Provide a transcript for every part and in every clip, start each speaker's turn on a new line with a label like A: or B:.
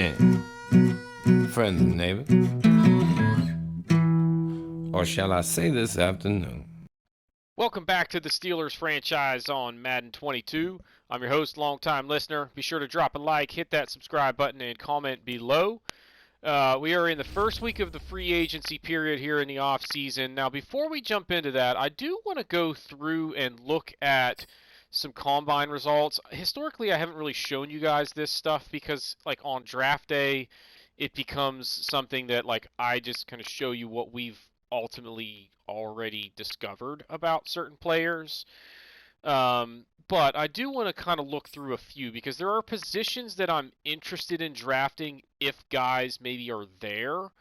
A: and friends and neighbors, or shall I say this afternoon.
B: Welcome back to the Steelers franchise on Madden 22. I'm your host, longtime listener. Be sure to drop a like, hit that subscribe button, and comment below. We are in the first week of the free agency period here in the offseason. Now, before we jump into that, I do want to go through and look at some combine results. Historically, I haven't really shown you guys this stuff because, like, on draft day, it becomes something that, like, I just kind of show you what we've ultimately already discovered about certain players. But I do want to kind of look through a few because there are positions that I'm interested in drafting if guys maybe are there.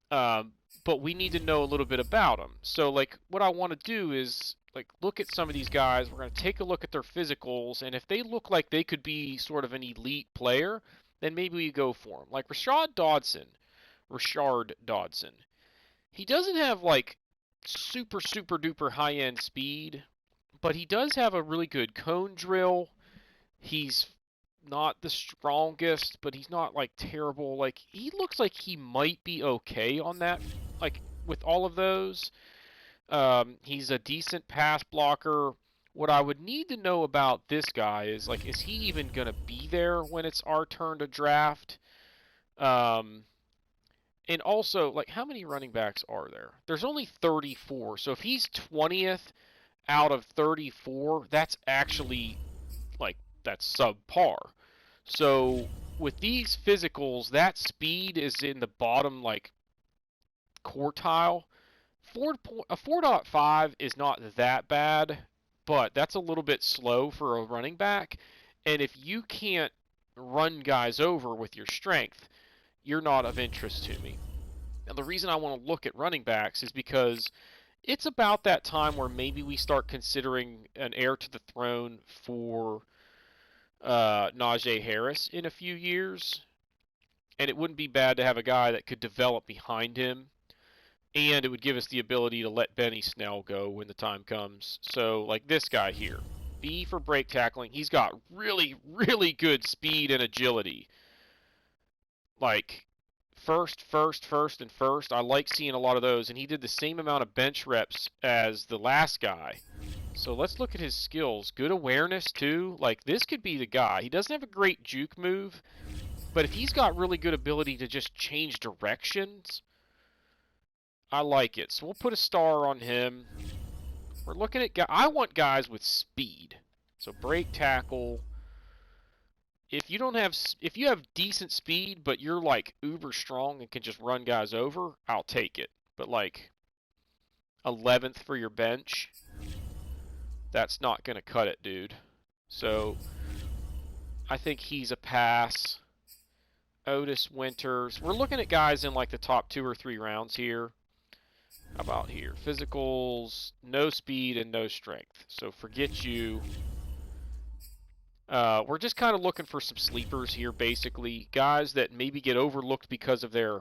B: But we need to know a little bit about them. So, like, what I want to do is, like, look at some of these guys. We're going to take a look at their physicals, and if they look like they could be sort of an elite player, then maybe we go for them. Like Rashard Dodson. He doesn't have, like, super duper high end speed, but he does have a really good cone drill. He's not the strongest, but he's not like terrible. Like, he looks like he might be okay on that, like, with all of those. He's a decent pass blocker. What I would need to know about this guy is, like, is he even gonna be there when it's our turn to draft? And also, like, how many running backs are there? There's only 34. So if he's 20th out of 34, that's actually, like, that's subpar. So with these physicals, that speed is in the bottom, like, quartile. A 4.5 is not that bad, but that's a little bit slow for a running back. And if you can't run guys over with your strength, you're not of interest to me. Now, the reason I want to look at running backs is because it's about that time where maybe we start considering an heir to the throne for Najee Harris in a few years. And it wouldn't be bad to have a guy that could develop behind him. And it would give us the ability to let Benny Snell go when the time comes. So, like this guy here. B for break tackling. He's got really good speed and agility. Like, first. I like seeing a lot of those. And he did the same amount of bench reps as the last guy. So let's look at his skills. Good awareness, too. Like, this could be the guy. He doesn't have a great juke move. But if he's got really good ability to just change directions, I like it. So we'll put a star on him. We're looking at guys. I want guys with speed. So break tackle. If you have decent speed, but you're like uber strong and can just run guys over, I'll take it. But like 11th for your bench, that's not gonna cut it, dude. So I think he's a pass. Otis Winters. We're looking at guys in like the top 2 or 3 rounds here. How about here? Physicals, no speed and no strength. So forget you. We're just kind of looking for some sleepers here, basically. Guys that maybe get overlooked because of their,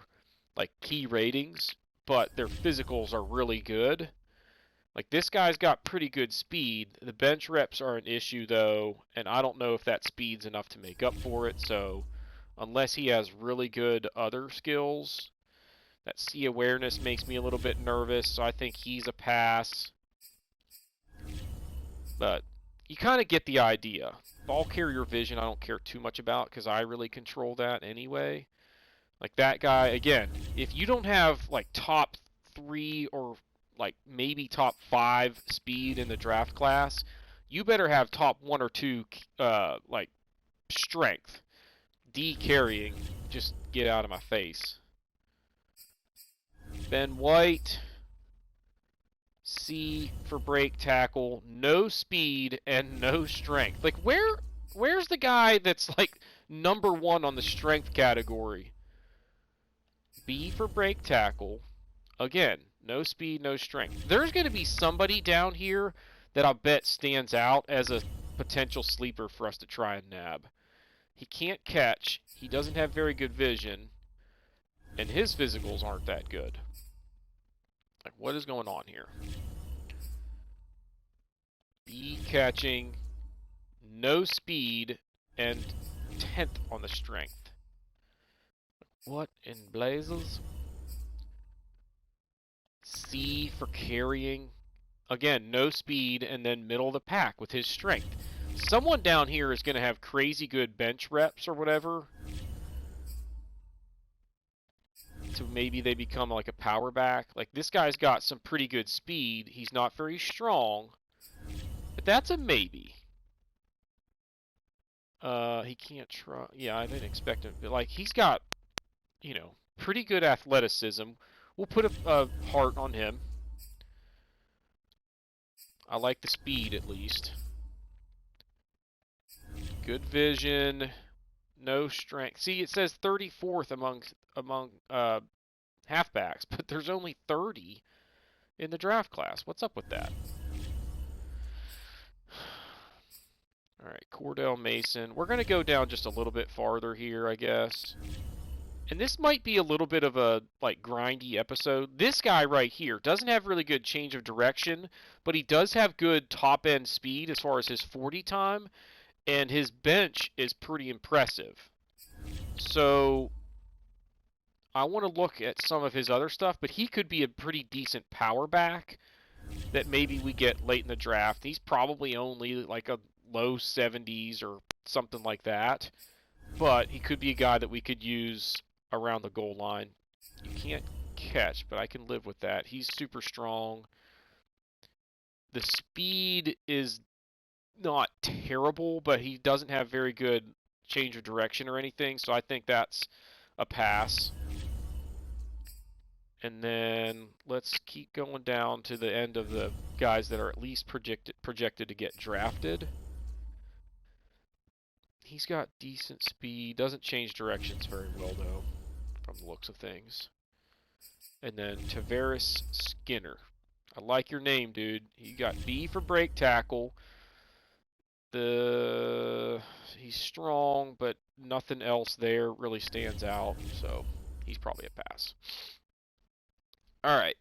B: like, key ratings, but their physicals are really good. Like, this guy's got pretty good speed. The bench reps are an issue, though, and I don't know if that speed's enough to make up for it. So unless he has really good other skills, that C awareness makes me a little bit nervous, so I think he's a pass. But you kind of get the idea. Ball carrier vision I don't care too much about because I really control that anyway. Like that guy, again, if you don't have like top 3 or like maybe top 5 speed in the draft class, you better have top 1 or 2 like strength. D carrying, just get out of my face. Ben White, C for break tackle, no speed and no strength. Like where's the guy that's like number 1 on the strength category? B for break tackle. Again, no speed, no strength. There's going to be somebody down here that I bet stands out as a potential sleeper for us to try and nab. He can't catch, he doesn't have very good vision, and his physicals aren't that good. Like, what is going on here? B catching, no speed, and 10th on the strength. What in blazes? C for carrying. Again, no speed, and then middle of the pack with his strength. Someone down here is going to have crazy good bench reps or whatever. So maybe they become like a power back. Like, this guy's got some pretty good speed. He's not very strong. But that's a maybe. He can't try. Yeah, I didn't expect him. But, like, he's got, pretty good athleticism. We'll put a heart on him. I like the speed, at least. Good vision. No strength. See, it says 34th among halfbacks, but there's only 30 in the draft class. What's up with that? All right, Cordell Mason. We're going to go down just a little bit farther here, I guess. And this might be a little bit of a, like, grindy episode. This guy right here doesn't have really good change of direction, but he does have good top-end speed as far as his 40 time, and his bench is pretty impressive. So I want to look at some of his other stuff, but he could be a pretty decent power back that maybe we get late in the draft. He's probably only like a low 70s or something like that, but he could be a guy that we could use around the goal line. You can't catch, but I can live with that. He's super strong. The speed is not terrible, but he doesn't have very good change of direction or anything, so I think that's a pass. And then let's keep going down to the end of the guys that are at least projected to get drafted. He's got decent speed, doesn't change directions very well though, from the looks of things. And then Tavares Skinner. I like your name, dude. You got B for break tackle. He's strong, but nothing else there really stands out, so he's probably a pass. All right.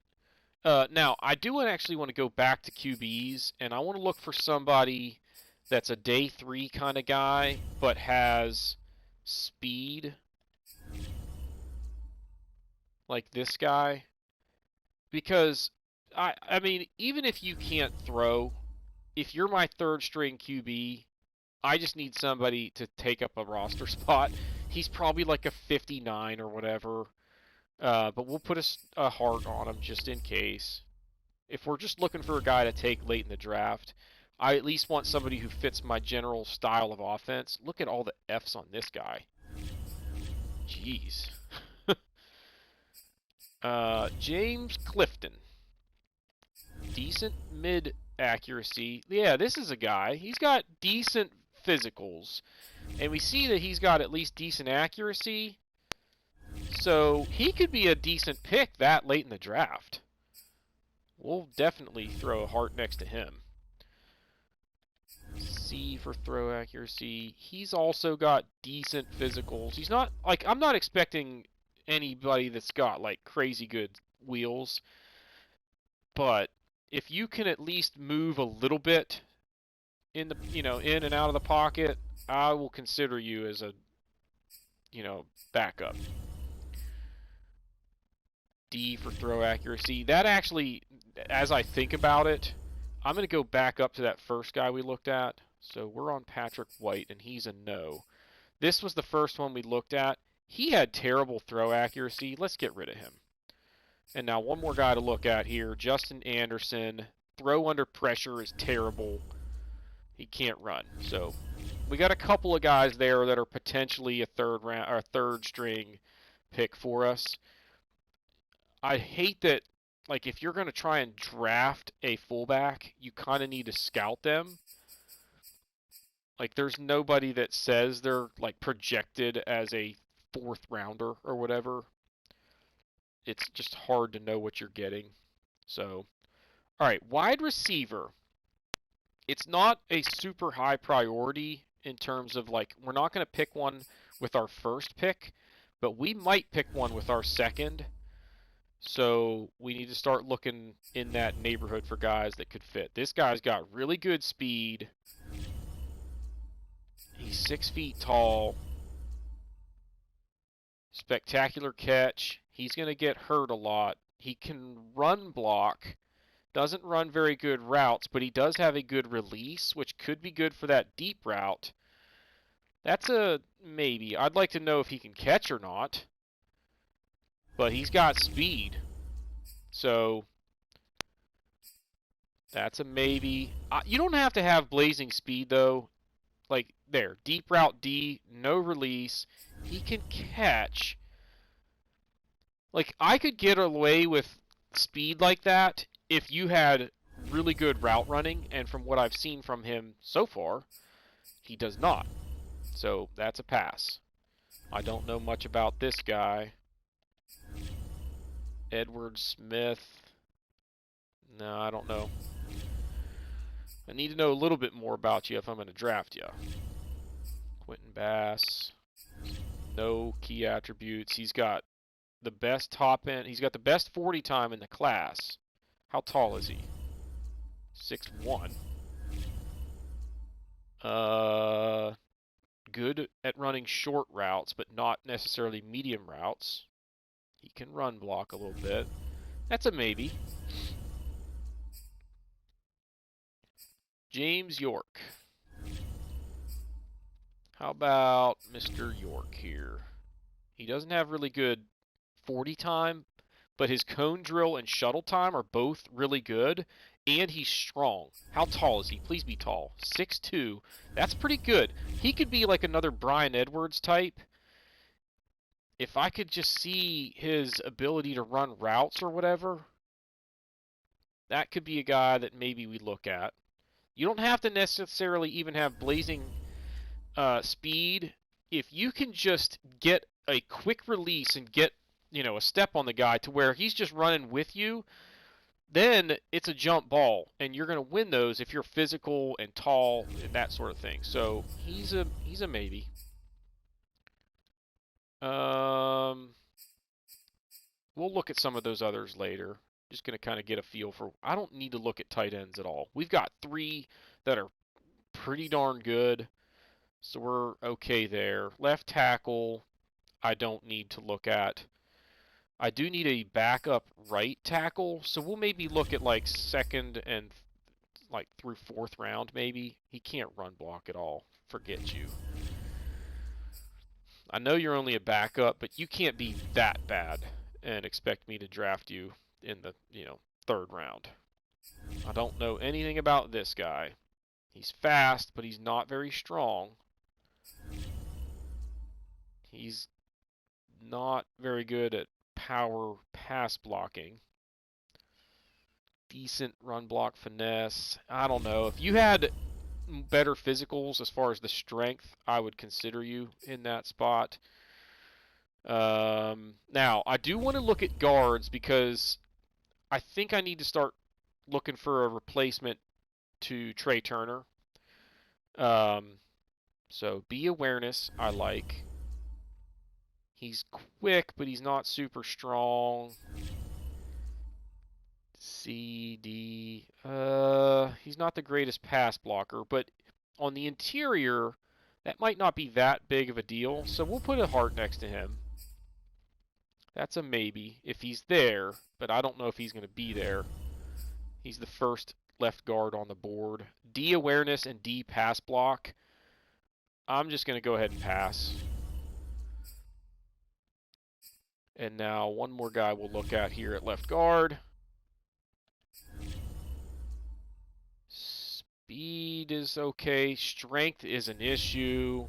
B: Now, I do actually want to go back to QBs, and I want to look for somebody that's a day 3 kind of guy, but has speed, like this guy. Because, I mean, even if you can't throw, if you're my 3rd string QB, I just need somebody to take up a roster spot. He's probably like a 59 or whatever. But we'll put a heart on him just in case. If we're just looking for a guy to take late in the draft, I at least want somebody who fits my general style of offense. Look at all the F's on this guy. Jeez. James Clifton. Decent mid accuracy. Yeah, this is a guy. He's got decent physicals. And we see that he's got at least decent accuracy. So he could be a decent pick that late in the draft. We'll definitely throw a heart next to him. C for throw accuracy. He's also got decent physicals. He's not, like, I'm not expecting anybody that's got, like, crazy good wheels. But if you can at least move a little bit in the, in and out of the pocket, I will consider you as a, backup. D for throw accuracy. That actually, as I think about it, I'm going to go back up to that first guy we looked at. So we're on Patrick White, and he's a no. This was the first one we looked at. He had terrible throw accuracy. Let's get rid of him. And now one more guy to look at here, Justin Anderson. Throw under pressure is terrible. He can't run. So we got a couple of guys there that are potentially a third string pick for us. I hate that, like, if you're going to try and draft a fullback, you kind of need to scout them. Like, there's nobody that says they're, like, projected as a 4th rounder or whatever. It's just hard to know what you're getting. So, all right, wide receiver. It's not a super high priority in terms of, like, we're not going to pick one with our first pick, but we might pick one with our second. So we need to start looking in that neighborhood for guys that could fit. This guy's got really good speed. He's 6 feet tall. Spectacular catch. He's going to get hurt a lot. He can run block. Doesn't run very good routes, but he does have a good release, which could be good for that deep route. That's a maybe. I'd like to know if he can catch or not. But he's got speed. So that's a maybe. You don't have to have blazing speed, though. Like, there. Deep route D, no release. He can catch. Like, I could get away with speed like that if you had really good route running, and from what I've seen from him so far, he does not. So, that's a pass. I don't know much about this guy. Edward Smith. No, I don't know. I need to know a little bit more about you if I'm going to draft you. Quentin Bass. No key attributes. He's got the best top end. He's got the best 40 time in the class. How tall is he? 6'1". Good at running short routes, but not necessarily medium routes. He can run block a little bit. That's a maybe. James York. How about Mr. York here? He doesn't have really good 40 time, but his cone drill and shuttle time are both really good, and he's strong. How tall is he? Please be tall. 6'2". That's pretty good. He could be like another Brian Edwards type. If I could just see his ability to run routes or whatever, that could be a guy that maybe we look at. You don't have to necessarily even have blazing speed. If you can just get a quick release and get, a step on the guy to where he's just running with you, then it's a jump ball, and you're going to win those if you're physical and tall and that sort of thing. So he's a maybe. We'll look at some of those others later. Just going to kind of get a feel for. I don't need to look at tight ends at all. We've got 3 that are pretty darn good, so we're okay there. Left tackle, I don't need to look at. I do need a backup right tackle, so we'll maybe look at like 2nd and like through 4th round maybe. He can't run block at all. Forget you. I know you're only a backup, but you can't be that bad and expect me to draft you in the, 3rd round. I don't know anything about this guy. He's fast, but he's not very strong. He's not very good at power pass blocking. Decent run block finesse. I don't know. If you had better physicals as far as the strength, I would consider you in that spot. Now, I do want to look at guards because I think I need to start looking for a replacement to Trey Turner. So be awareness, I like. He's quick, but he's not super strong. C, D. He's not the greatest pass blocker, but on the interior, that might not be that big of a deal. So we'll put a heart next to him. That's a maybe if he's there, but I don't know if he's going to be there. He's the first left guard on the board. D awareness and D pass block. I'm just going to go ahead and pass. And now one more guy we'll look at here at left guard. Speed is okay. Strength is an issue.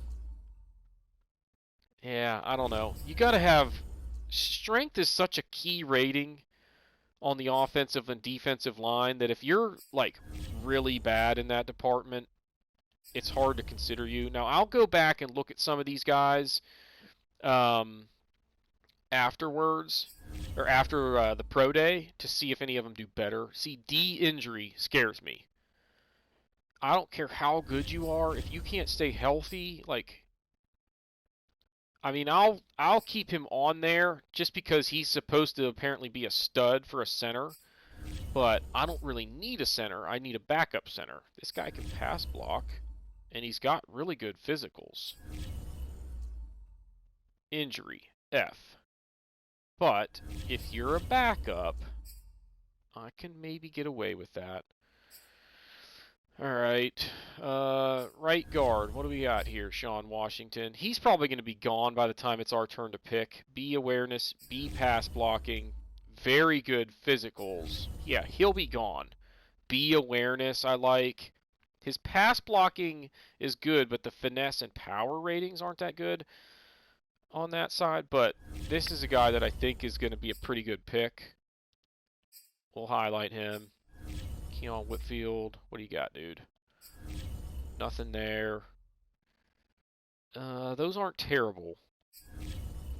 B: Yeah, I don't know. You got to have... Strength is such a key rating on the offensive and defensive line that if you're, like, really bad in that department, it's hard to consider you. Now, I'll go back and look at some of these guys afterwards, or after the pro day, to see if any of them do better. See, D injury scares me. I don't care how good you are. If you can't stay healthy, like... I mean, I'll keep him on there just because he's supposed to apparently be a stud for a center, but I don't really need a center. I need a backup center. This guy can pass block, and he's got really good physicals. Injury. F. But if you're a backup, I can maybe get away with that. All right. Right guard. What do we got here? Sean Washington. He's probably going to be gone by the time it's our turn to pick. B awareness, B pass blocking, very good physicals. Yeah, he'll be gone. B awareness I like. His pass blocking is good, but the finesse and power ratings aren't that good on that side. But this is a guy that I think is going to be a pretty good pick. We'll highlight him. Keon Whitfield. What do you got, dude? Nothing there. Those aren't terrible.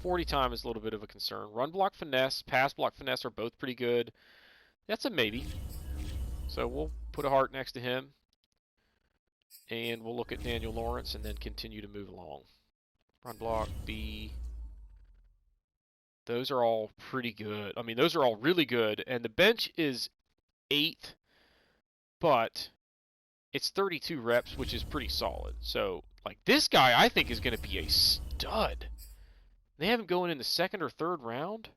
B: 40 time is a little bit of a concern. Run block finesse, pass block finesse are both pretty good. That's a maybe. So we'll put a heart next to him. And we'll look at Daniel Lawrence and then continue to move along. Run block, B. Those are all pretty good. I mean, those are all really good. And the bench is 8th, but it's 32 reps, which is pretty solid. So, like, this guy I think is going to be a stud. They have him going in the 2nd or 3rd round.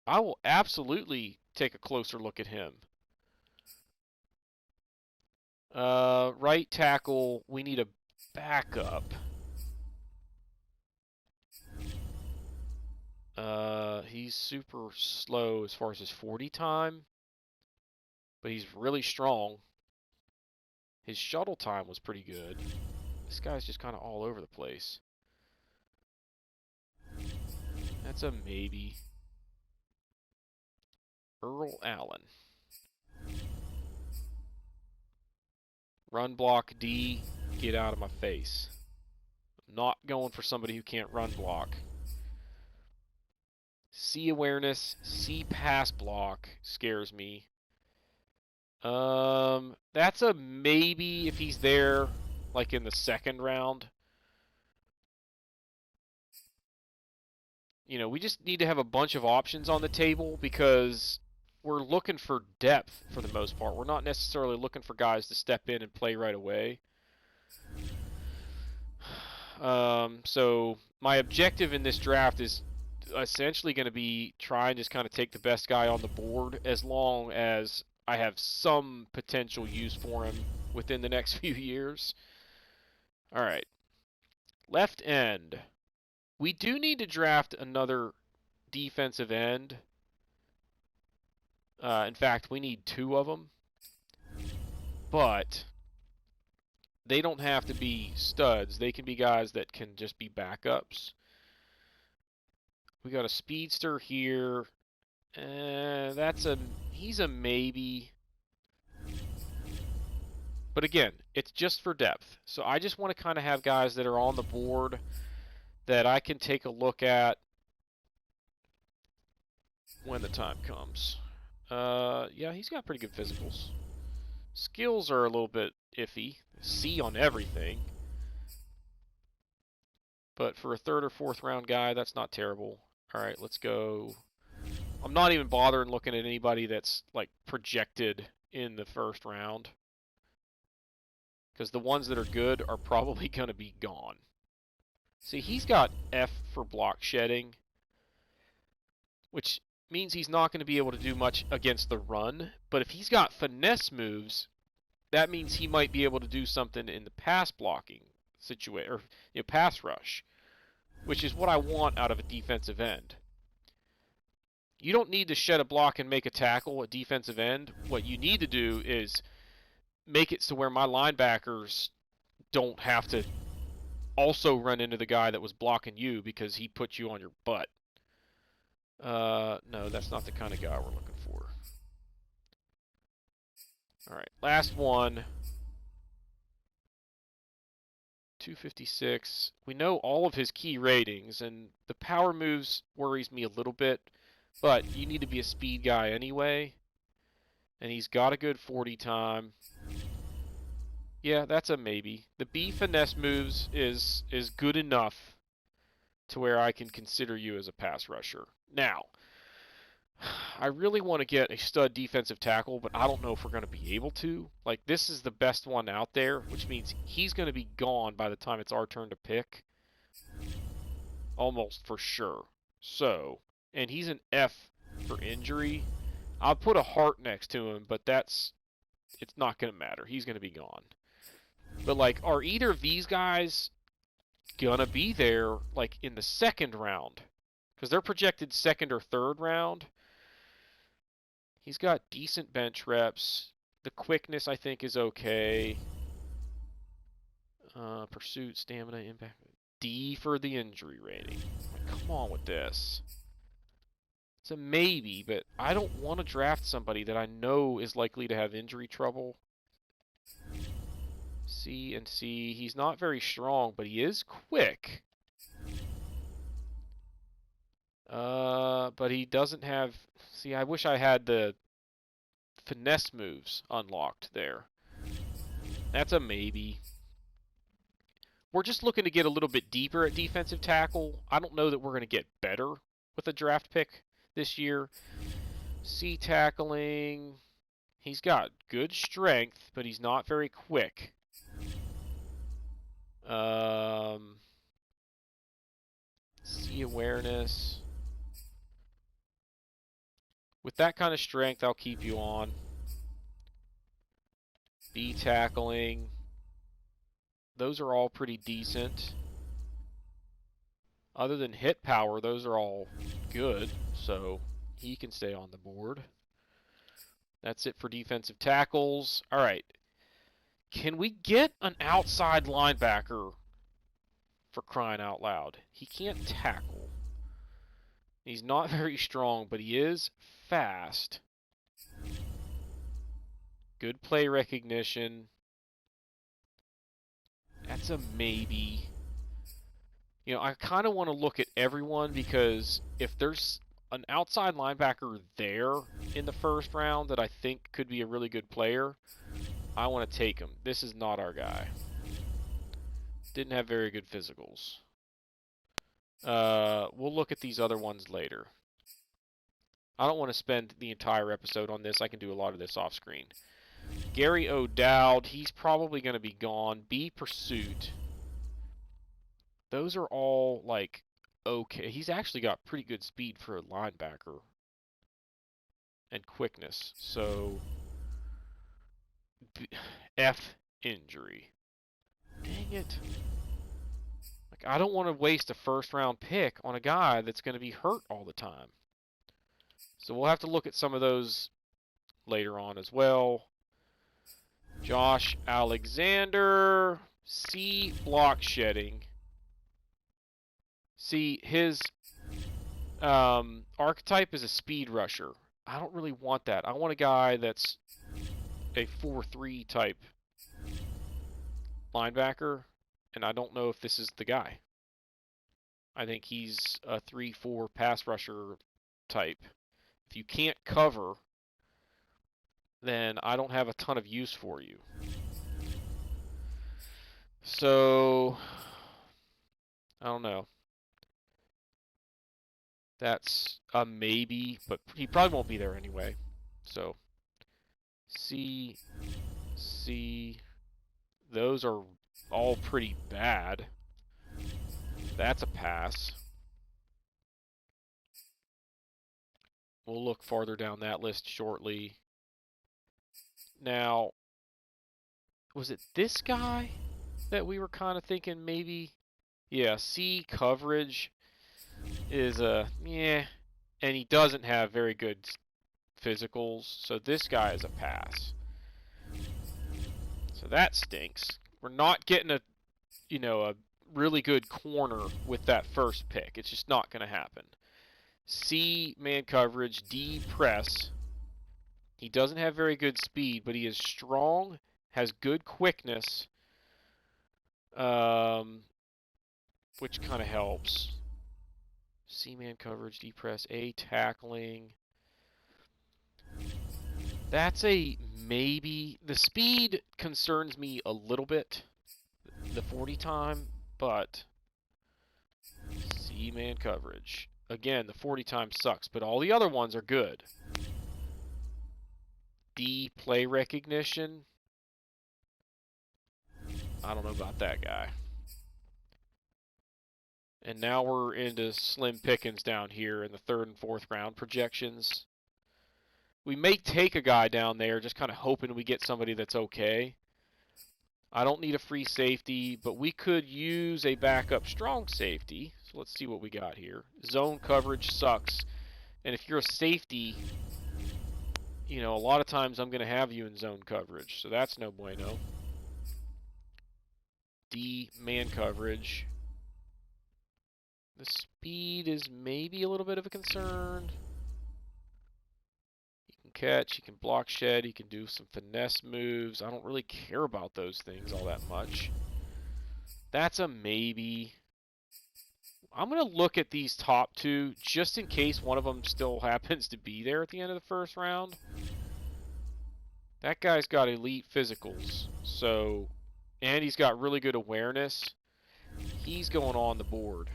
B: I will absolutely take a closer look at him. Right tackle, we need a backup. He's super slow as far as his 40 time, but he's really strong. His shuttle time was pretty good. This guy's just kind of all over the place. That's a maybe. Earl Allen. Run block D, get out of my face. I'm not going for somebody who can't run block. C awareness, C pass block scares me. That's a maybe if he's there, like in the 2nd round. You know, we just need to have a bunch of options on the table because we're looking for depth for the most part. We're not necessarily looking for guys to step in and play right away. So my objective in this draft is essentially going to be try and just kind of take the best guy on the board as long as I have some potential use for him within the next few years. All right. Left end. We do need to draft another defensive end. In fact, we need 2 of them. But they don't have to be studs. They can be guys that can just be backups. We got a speedster here. He's a maybe. But again, it's just for depth. So I just want to kind of have guys that are on the board that I can take a look at when the time comes. Yeah, he's got pretty good physicals. Skills are a little bit iffy. C on everything. But for a 3rd or 4th round guy, that's not terrible. All right, let's go. I'm not even bothering looking at anybody that's like projected in the 1st round. Because the ones that are good are probably going to be gone. See, he's got F for block shedding, which means he's not going to be able to do much against the run. But if he's got finesse moves, that means he might be able to do something in the pass blocking situation, or pass rush, which is what I want out of a defensive end. You don't need to shed a block and make a tackle at defensive end. What you need to do is make it so where my linebackers don't have to also run into the guy that was blocking you because he put you on your butt. No, that's not the kind of guy we're looking for. All right, last one. 256. We know all of his key ratings, and the power moves worries me a little bit, but you need to be a speed guy anyway. And he's got a good 40 time. Yeah, that's a maybe. The B finesse moves is good enough to where I can consider you as a pass rusher. Now, I really want to get a stud defensive tackle, but I don't know if we're going to be able to. Like, this is the best one out there, which means he's going to be gone by the time it's our turn to pick. almost for sure. So, and he's an F for injury. I'll put a heart next to him, but it's not going to matter. He's going to be gone. But, like, are either of these guys going to be there, like, in the second round? Because they're projected second or third round. He's got decent bench reps. The quickness, I think, is okay. Pursuit, stamina, impact. D for the injury rating. Like, come on with this. It's a maybe, but I don't want to draft somebody that I know is likely to have injury trouble. C and C. He's not very strong, but he is quick. But he doesn't have... See, I wish I had the finesse moves unlocked there. That's a maybe. We're just looking to get a little bit deeper at defensive tackle. I don't know that we're going to get better with a draft pick this year. C tackling. He's got good strength, but he's not very quick. C awareness. With that kind of strength, I'll keep you on. B tackling. Those are all pretty decent. Other than hit power, those are all good, so he can stay on the board. That's it for defensive tackles. All right. Can we get an outside linebacker, for crying out loud? He can't tackle. He's not very strong, but he is fast. Good play recognition. That's a maybe. You know, I kind of want to look at everyone because if there's an outside linebacker there in the first round that I think could be a really good player, I want to take him. This is not our guy. Didn't have very good physicals. We'll look at these other ones later. I don't want to spend the entire episode on this. I can do a lot of this off screen. Gary O'Dowd, he's probably going to be gone. B Pursuit. Those are all, like, okay. He's actually got pretty good speed for a linebacker. And quickness. So, F injury. Dang it. Like, I don't want to waste a first-round pick on a guy that's going to be hurt all the time. So we'll have to look at some of those later on as well. Josh Alexander. C block shedding. See, his archetype is a speed rusher. I don't really want that. I want a guy that's a 4-3 type linebacker, and I don't know if this is the guy. I think he's a 3-4 pass rusher type. If you can't cover, then I don't have a ton of use for you. So, I don't know. That's a maybe, but he probably won't be there anyway. So, C, C, those are all pretty bad. That's a pass. We'll look farther down that list shortly. Now, was it this guy that we were kind of thinking maybe? Yeah, C coverage is yeah, and he doesn't have very good physicals, so this guy is a pass. So that stinks. We're not getting a really good corner with that first pick. It's just not going to happen. C man coverage, D press. He doesn't have very good speed, but he is strong, has good quickness, which kind of helps. C-man coverage, D-press, A tackling. That's a maybe. The speed concerns me a little bit, the 40 time, but C-man coverage. Again, the 40 time sucks, but all the other ones are good. D, play recognition. I don't know about that guy. And now we're into slim pickings down here in the 3rd and 4th round projections. We may take a guy down there, just kind of hoping we get somebody that's okay. I don't need a free safety, but we could use a backup strong safety. So let's see what we got here. Zone coverage sucks. And if you're a safety, you know, a lot of times I'm going to have you in zone coverage. So that's no bueno. D, man coverage. The speed is maybe a little bit of a concern. He can catch, he can block shed, he can do some finesse moves. I don't really care about those things all that much. That's a maybe. I'm going to look at these top 2 just in case one of them still happens to be there at the end of the 1st round. That guy's got elite physicals, so, and he's got really good awareness. He's going on the board.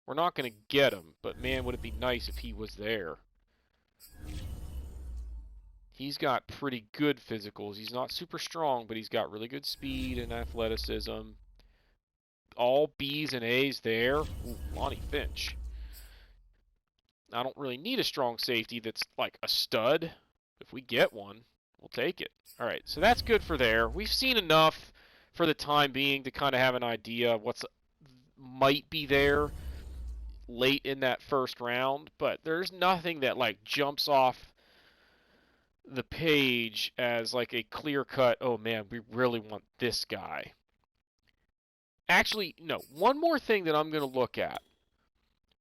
B: We're not going to get him, but man, would it be nice if he was there. He's got pretty good physicals. He's not super strong, but he's got really good speed and athleticism. All B's and A's there. Ooh, Lonnie Finch. I don't really need a strong safety that's like a stud. If we get one, we'll take it. All right, so that's good for there. We've seen enough for the time being to kind of have an idea of what's might be there late in that 1st round, but there's nothing that like jumps off the page as like a clear-cut, oh man, we really want this guy. Actually, no, one more thing that I'm going to look at.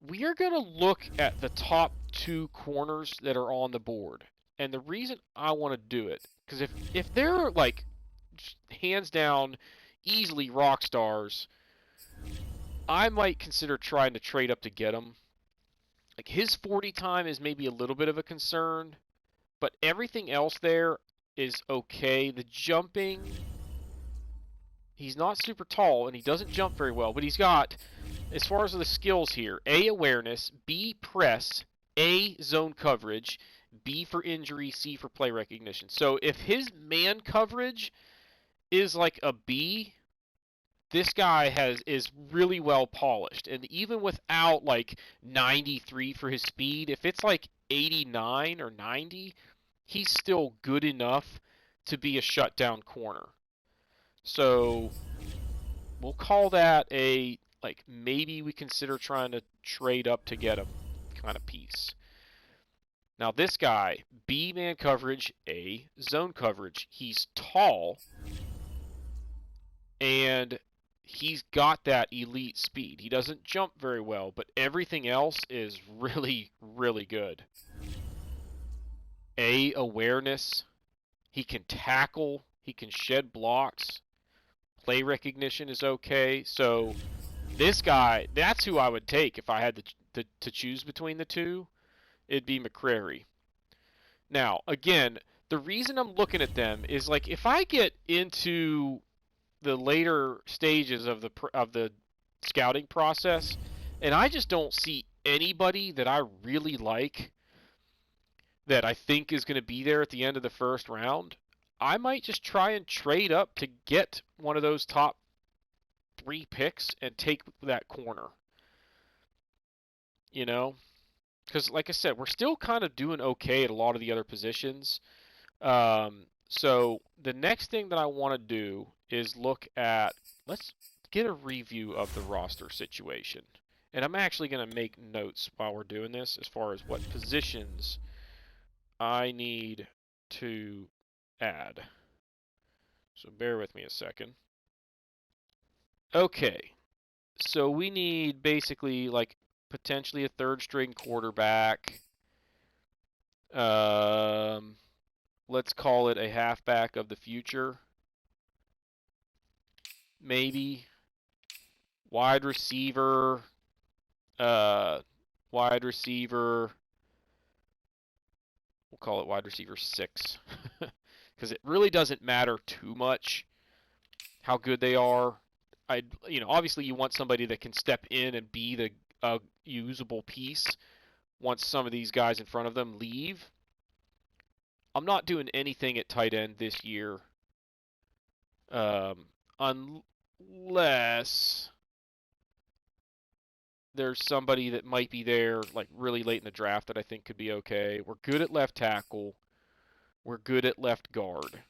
B: We are going to look at the top 2 corners that are on the board. And the reason I want to do it, because if they're like hands down easily rock stars, I might consider trying to trade up to get him. Like his 40 time is maybe a little bit of a concern, but everything else there is okay. The jumping, he's not super tall and he doesn't jump very well, but he's got, as far as the skills here, A, awareness, B, press, A, zone coverage, B for injury, C for play recognition. So if his man coverage is like a B, this guy is really well polished. And even without like 93 for his speed, if it's like 89 or 90, he's still good enough to be a shutdown corner. So we'll call that a, like, maybe we consider trying to trade up to get him kind of piece. Now this guy, B man coverage, A zone coverage. He's tall and he's got that elite speed. He doesn't jump very well, but everything else is really, really good. A, awareness. He can tackle. He can shed blocks. Play recognition is okay. So this guy, that's who I would take if I had to choose between the 2. It'd be McCrary. Now, again, the reason I'm looking at them is like if I get into the later stages of the scouting process and I just don't see anybody that I really like that I think is going to be there at the end of the 1st round, I might just try and trade up to get one of those top 3 picks and take that corner. You know? Because, like I said, we're still kind of doing okay at a lot of the other positions. So the next thing that I want to do is look at, let's get a review of the roster situation. And I'm actually going to make notes while we're doing this as far as what positions I need to add. So bear with me a second. Okay. So we need basically like potentially a 3rd string quarterback. Let's call it a halfback of the future. Maybe. Wide receiver. Wide receiver. We'll call it wide receiver 6. Because it really doesn't matter too much how good they are. Obviously you want somebody that can step in and be the usable piece once some of these guys in front of them leave. I'm not doing anything at tight end this year, unless there's somebody that might be there like really late in the draft that I think could be okay. We're good at left tackle. We're good at left guard.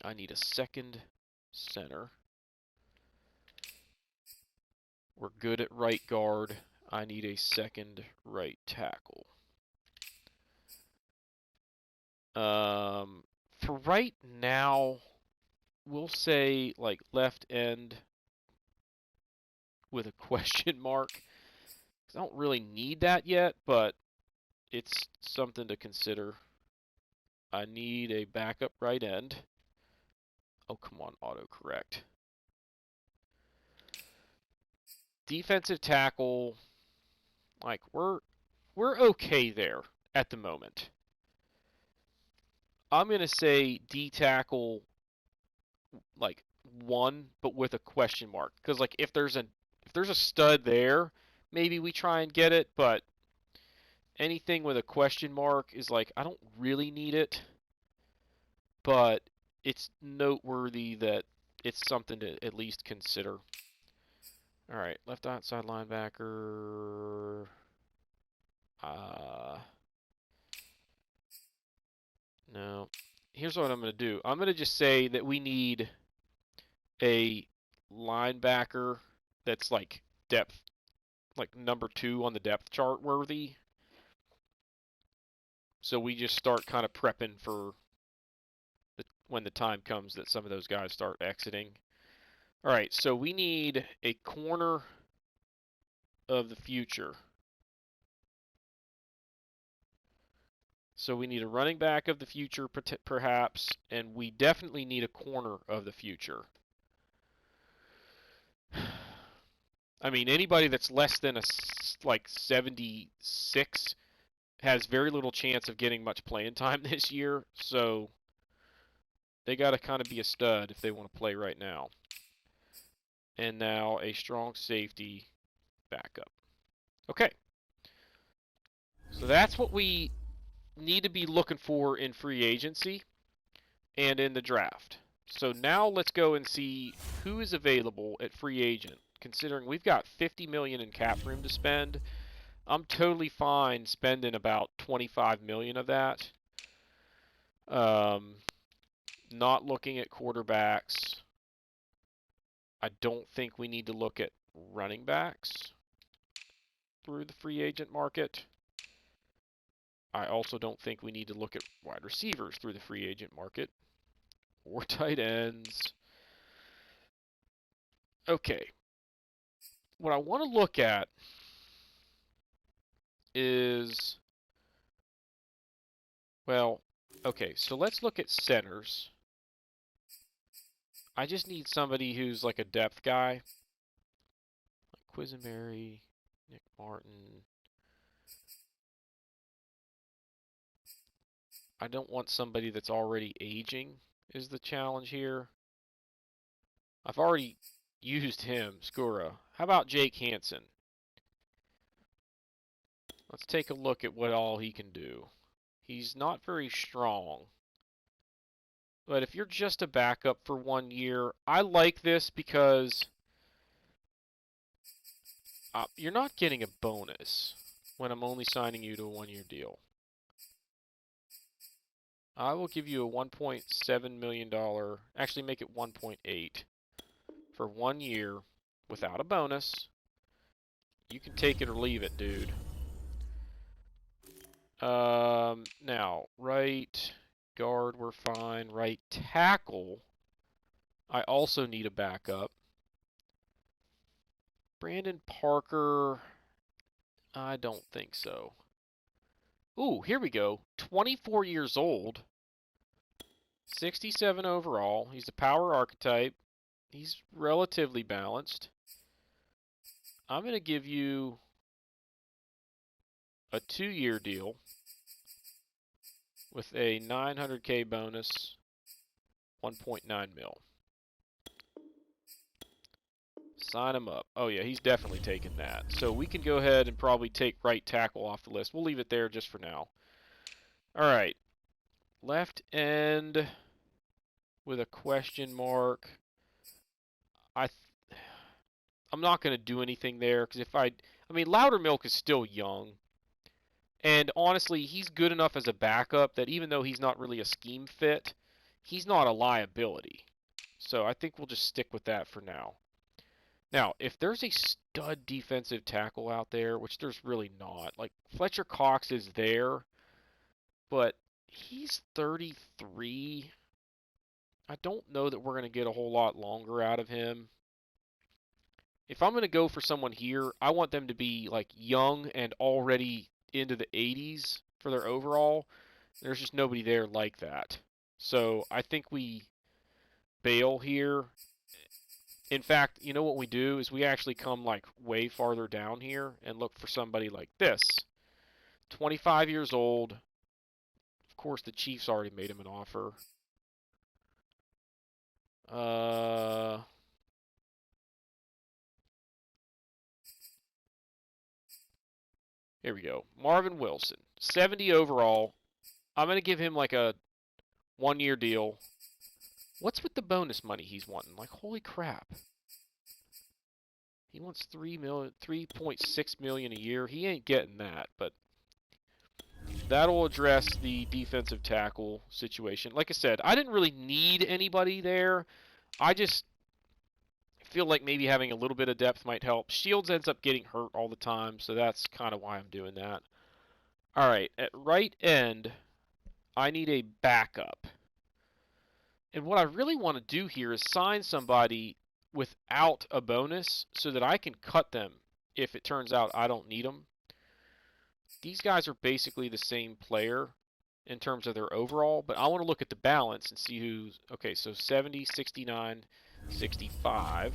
B: I need a second center. We're good at right guard. I need a second right tackle. For right now, we'll say like left end with a question mark. I don't really need that yet, but it's something to consider. I need a backup right end. Oh, come on, autocorrect. Defensive tackle, like we're okay there at the moment. I'm gonna say D tackle like 1, but with a question mark, because like if there's a stud there, maybe we try and get it, but anything with a question mark is like I don't really need it, but it's noteworthy that it's something to at least consider. All right, left outside linebacker. No. Here's what I'm going to do. I'm going to just say that we need a linebacker that's like depth, like number 2 on the depth chart worthy. So we just start kind of prepping for when the time comes that some of those guys start exiting. All right, so we need a corner of the future. So we need a running back of the future, perhaps, and we definitely need a corner of the future. I mean, anybody that's less than like 76 has very little chance of getting much playing time this year, so they got to kind of be a stud if they want to play right now. And now a strong safety backup. Okay. So that's what we need to be looking for in free agency and in the draft. So now let's go and see who is available at free agent. Considering we've got $50 million in cap room to spend, I'm totally fine spending about $25 million of that. Not looking at quarterbacks. I don't think we need to look at running backs through the free agent market. I also don't think we need to look at wide receivers through the free agent market or tight ends. Okay. What I want to look at is, well, okay, so let's look at centers. I just need somebody who's like a depth guy. Like Quisenberry, Nick Martin. I don't want somebody that's already aging is the challenge here. I've already used him, Skura. How about Jake Hansen? Let's take a look at what all he can do. He's not very strong. But if you're just a backup for 1 year, I like this because you're not getting a bonus when I'm only signing you to a 1-year deal. I will give you a $1.7 million, actually make it 1.8 for 1 year without a bonus. You can take it or leave it, dude. Now, right guard, we're fine. Right tackle, I also need a backup. Brandon Parker, I don't think so. Ooh, here we go. 24 years old. 67 overall. He's a power archetype. He's relatively balanced. I'm going to give you a 2-year deal with a $900K bonus, 1.9 mil. Sign him up. Oh, yeah, he's definitely taking that. So we can go ahead and probably take right tackle off the list. We'll leave it there just for now. All right. Left end with a question mark. I'm not going to do anything there because I mean, Loudermilk is still young. And honestly, he's good enough as a backup that even though he's not really a scheme fit, he's not a liability. So I think we'll just stick with that for now. Now, if there's a stud defensive tackle out there, which there's really not, like Fletcher Cox is there, but he's 33. I don't know that we're going to get a whole lot longer out of him. If I'm going to go for someone here, I want them to be like young and already into the 80s for their overall. There's just nobody there like that. So I think we bail here. In fact, you know what we do is we actually come like way farther down here and look for somebody like this. 25 years old. Of course, the Chiefs already made him an offer. Here we go. Marvin Wilson, 70 overall. I'm going to give him like a 1-year deal. What's with the bonus money he's wanting? Like, holy crap. He wants $3.6 million a year. He ain't getting that, but that'll address the defensive tackle situation. Like I said, I didn't really need anybody there. I just feel like maybe having a little bit of depth might help. Shields ends up getting hurt all the time, so that's kind of why I'm doing that. All right, at right end, I need a backup. And what I really want to do here is sign somebody without a bonus so that I can cut them if it turns out I don't need them. These guys are basically the same player in terms of their overall, but I want to look at the balance and see who's... Okay, so 70, 69, 65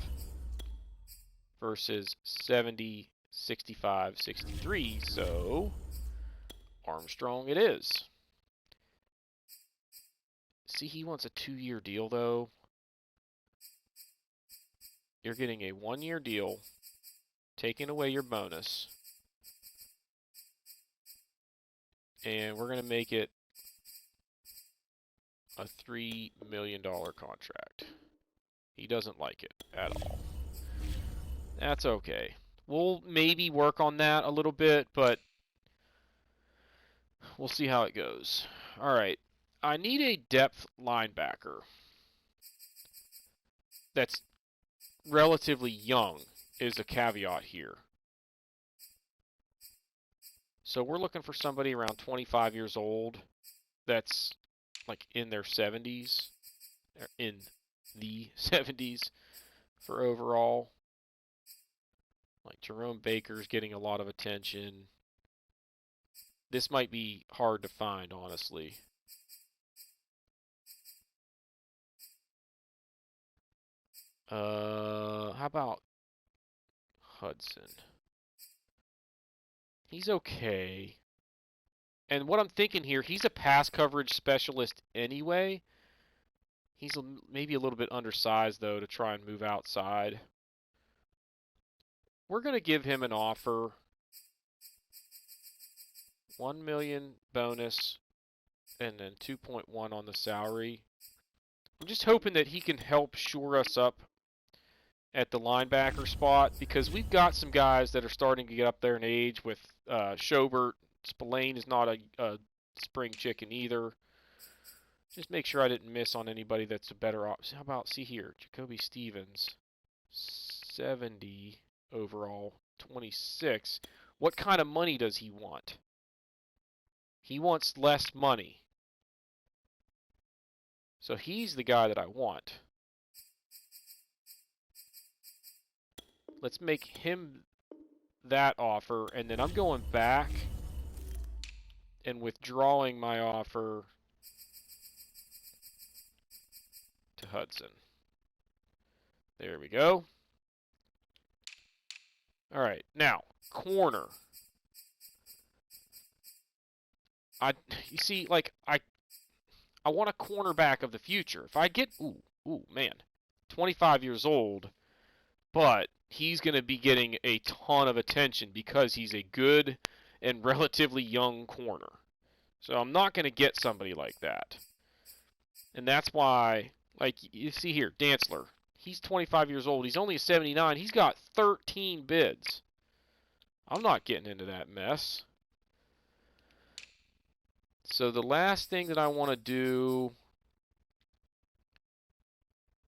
B: versus 70, 65, 63. So Armstrong it is. See, he wants a 2-year deal, though. You're getting a 1-year deal, taking away your bonus. And we're going to make it a $3 million contract. He doesn't like it at all. That's okay. We'll maybe work on that a little bit, but we'll see how it goes. All right. I need a depth linebacker that's relatively young is a caveat here. So we're looking for somebody around 25 years old that's like in their 70s, or in the 70s for overall. Like Jerome Baker's getting a lot of attention. This might be hard to find, honestly. How about Hudson? He's okay. And what I'm thinking here, he's a pass coverage specialist anyway. He's maybe a little bit undersized, though, to try and move outside. We're going to give him an offer. $1 million bonus and then 2.1 on the salary. I'm just hoping that he can help shore us up at the linebacker spot because we've got some guys that are starting to get up there in age with Schobert. Spillane is not a spring chicken either. Just make sure I didn't miss on anybody that's a better option. How about, see here, Jacoby Stevens, 70 overall, 26. What kind of money does he want? He wants less money. So he's the guy that I want. Let's make him that offer, and then I'm going back and withdrawing my offer to Hudson. There we go. All right, now, corner. You see, like, I want a cornerback of the future. If I get, man, 25 years old, but he's going to be getting a ton of attention because he's a good and relatively young corner. So I'm not going to get somebody like that. And that's why, like, you see here, Dantzler. He's 25 years old. He's only a 79. He's got 13 bids. I'm not getting into that mess. So the last thing that I want to do,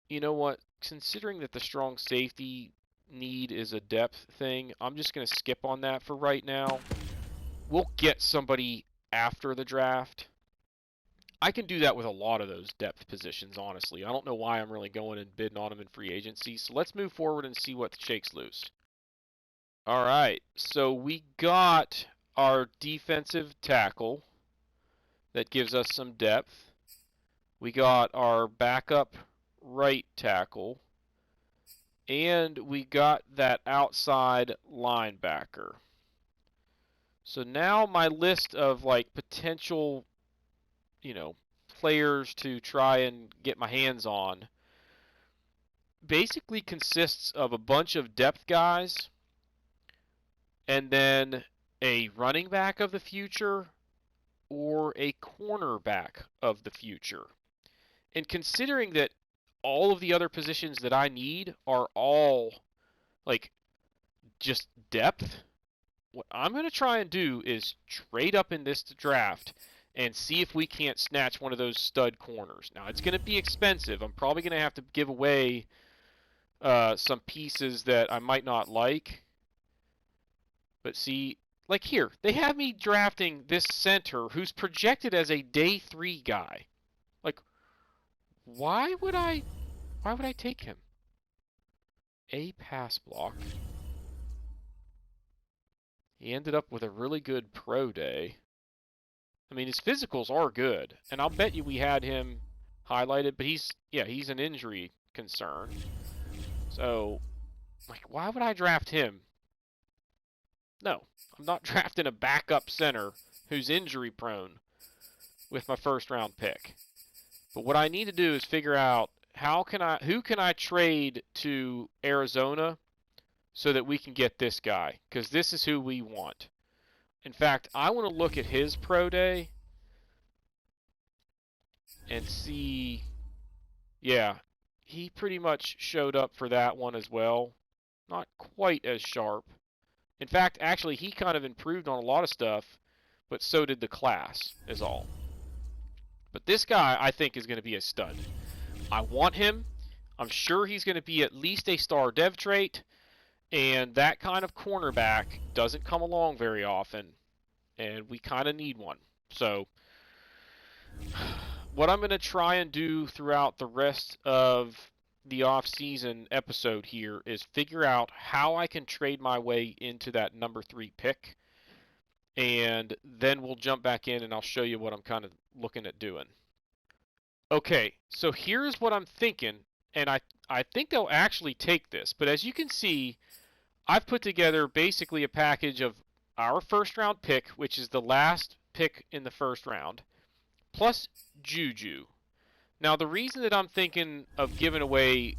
B: you know what? Considering that the strong safety need is a depth thing, I'm just going to skip on that for right now. We'll get somebody after the draft. I can do that with a lot of those depth positions, honestly. I don't know why I'm really going and bidding on them in free agency. So let's move forward and see what shakes loose. All right, so we got our defensive tackle that gives us some depth. We got our backup right tackle. And we got that outside linebacker. So now my list of like potential, players to try and get my hands on basically consists of a bunch of depth guys and then a running back of the future or a cornerback of the future. And considering that all of the other positions that I need are all like just depth, what I'm going to try and do is trade up in this draft and see if we can't snatch one of those stud corners. Now, it's going to be expensive. I'm probably going to have to give away some pieces that I might not like. But see, like here, they have me drafting this center who's projected as a day 3 guy. Like, why would I take him? A pass block. He ended up with a really good pro day. I mean, his physicals are good, and I'll bet you we had him highlighted, but he's an injury concern. So, like, why would I draft him? No, I'm not drafting a backup center who's injury prone with my first round pick. But what I need to do is figure out who can I trade to Arizona so that we can get this guy, because this is who we want. In fact, I want to look at his pro day and see, yeah, he pretty much showed up for that one as well. Not quite as sharp. In fact, actually, he kind of improved on a lot of stuff, but so did the class, is all. But this guy, I think, is going to be a stud. I want him. I'm sure he's going to be at least a star dev trait, and that kind of cornerback doesn't come along very often, and we kind of need one. So what I'm going to try and do throughout the rest of the off-season episode here is figure out how I can trade my way into that number 3 pick, and then we'll jump back in and I'll show you what I'm kind of looking at doing. Okay, so here's what I'm thinking, and I think they'll actually take this, but as you can see, I've put together basically a package of our first round pick, which is the last pick in the first round, plus Juju. Now, the reason that I'm thinking of giving away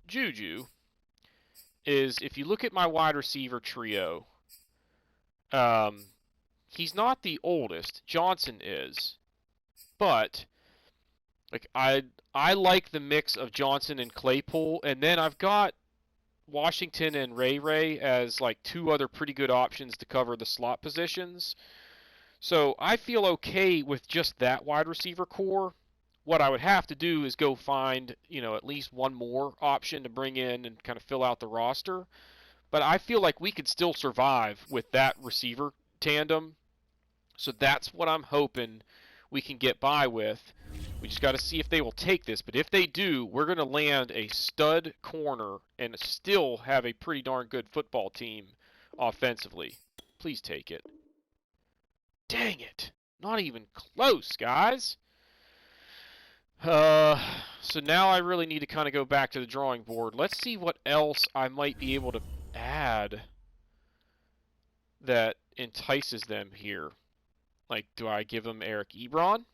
B: Juju is if you look at my wide receiver trio, he's not the oldest. Johnson is. But like I like the mix of Johnson and Claypool, and then I've got Washington and Ray as like 2 other pretty good options to cover the slot positions. So I feel okay with just that wide receiver core. What I would have to do is go find, at least one more option to bring in and kind of fill out the roster. But I feel like we could still survive with that receiver tandem. So that's what I'm hoping we can get by with. We just got to see if they will take this. But if they do, we're going to land a stud corner and still have a pretty darn good football team offensively. Please take it. Dang it. Not even close, guys. So now I really need to kind of go back to the drawing board. Let's see what else I might be able to add that entices them here. Like, do I give them Eric Ebron?